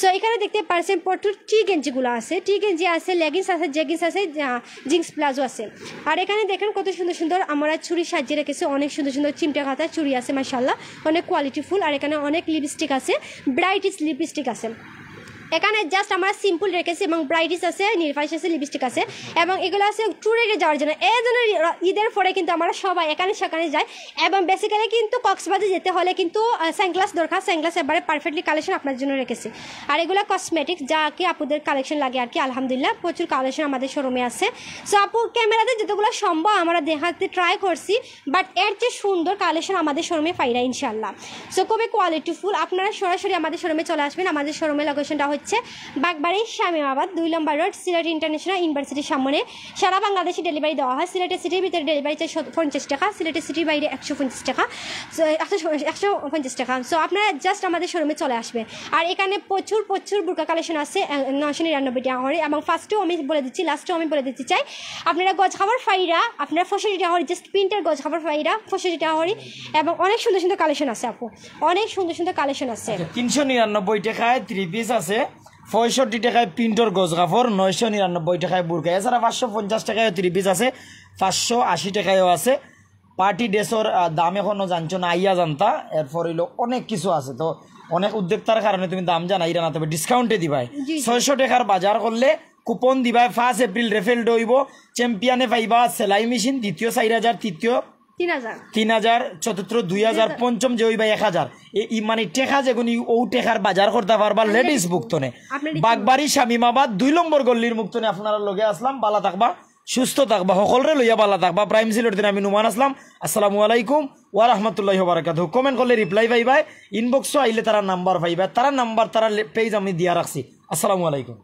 সো এখানে দেখতে পাচ্ছেন প্রচুর টি গেঞ্জিগুলো আছে, টি গেঞ্জি আছে, লেগিংস আছে, জেগিংস আছে, জিন্স প্লাজো আছে। আর এখানে দেখেন কত সুন্দর সুন্দর আমরা চুড়ি সাজিয়ে রেখেছি, অনেক সুন্দর সুন্দর চিমটে কাটা চুড়ি আছে মাশাআল্লাহ, অনেক কোয়ালিটিফুল। আর এখানে অনেক লিপস্টিক আছে, ব্রাইটিস লিপস্টিক আছে। এখানে জাস্ট আমরা সিম্পল রেখেছি এবং ব্রাইটিস আছে, নিরফাইস আছে, লিপস্টিক আছে, এবং এগুলো আছে ট্যুরে যাওয়ার জন্য। এই জন্য ঈদের পরে কিন্তু আমরা সবাই এখানে সেখানে যাই, এবং বেসিক্যালি কিন্তু কক্সবাজার যেতে হলে কিন্তু সানগ্লাস দরকার। সানগ্লাস এবারে পারফেক্টলি কালেকশন আপনার জন্য রেখেছি। আর এগুলো কসমেটিক যা কি আপুদের কালেকশন লাগে আর কি আলহামদুলিল্লাহ প্রচুর কালেকশন আমাদের শোরুমে আছে। সো আপু ক্যামেরাতে যতগুলো সম্ভব আমরা দেখাতে ট্রাই করছি, বাট এর চেয়ে সুন্দর কালেকশন আমাদের শোরুমে পাইরা ইনশাল্লাহ। সো খুবই কোয়ালিটিফুল। আপনারা সরাসরি আমাদের শোরুমে চলে আসবেন। আমাদের শোরুমের লোকেশনটা হচ্ছে বাগবাড়ি শামীমাবাদ 2 নম্বর রোড, সিলেট ইন্টারন্যাশনাল ইউনিভার্সিটির সামনে। সারা বাংলাদেশে ডেলিভারি দেওয়া হয়। সিলেটের সিটির ভিতরে ডেলিভারি চাই 50 টাকা, সিলেটের সিটির বাইরে 150 টাকা, 150 টাকা। সো আপনারা জাস্ট আমাদের শোরুমে চলে আসবে। আর এখানে প্রচুর প্রচুর বুরকা কালেকশন আছে 999 টাকা করে, এবং ফার্স্টেও আমি বলে দিচ্ছি, লাস্টেও আমি বলে দিতে চাই, আপনারা গজ খাবার ফাইরা, আপনারা 65 টাকা করে, জাস্ট প্রিন্টার গজ খাবার ফাইরা 65 টাকা করে, এবং অনেক সুন্দর সুন্দর কালেকশন আছে আপু, অনেক সুন্দর সুন্দর কালেকশন আছে। 399 টাকায় 3 পিস আছে, 65 টাকায় প্রিন্টর গজ কাপড়, 999 টাকায় বুরকা। এছাড়া 550 টাকায় 3 পিস আছে, 580 টাকায়ও আছে। পার্টি ড্রেসর দাম এখনো জানছো না, আইয়া জানতা। এরপর হইলো অনেক কিছু আছে, তো অনেক উদ্যোক্তার কারণে তুমি দাম জানাইরা না, তবে ডিসকাউন্টে দিবাই। 600 টাকার বাজার করলে কুপন দিবাই। 1 এপ্রিল রেফেল ডইব, চ্যাম্পিয়নে পাইবা সেলাই মেশিন, দ্বিতীয় 4000, তৃতীয় 3000, চতুর্থ 2000, পঞ্চম যে ওই বা 1000। মানে টেকা যেগুনি ও টেকার বাজার করতে পারবা লেডিস মুক্তনে। বাগবাড়ি শামীমাবাদ 2 নম্বর গল্লির মুক্তনে আপনারা লগে আসলাম। বালা থাকবা, সুস্থ থাকবা, সকলরে লইয়া বালা থাকবা। প্রাইম সিলেট দিন আমি নুমান আসলাম। আসসালামু আলাইকুম ওয়া রাহমাতুল্লাহি ওয়া বারাকাতুহু। কমেন্ট করলে রিপ্লাই পাইবা, ইনবক্সও আইলে তারা নাম্বার পাইবা, তারা নাম্বার তারা পেজ আমি দিয়া রাখছি। আসসালামু আলাইকুম।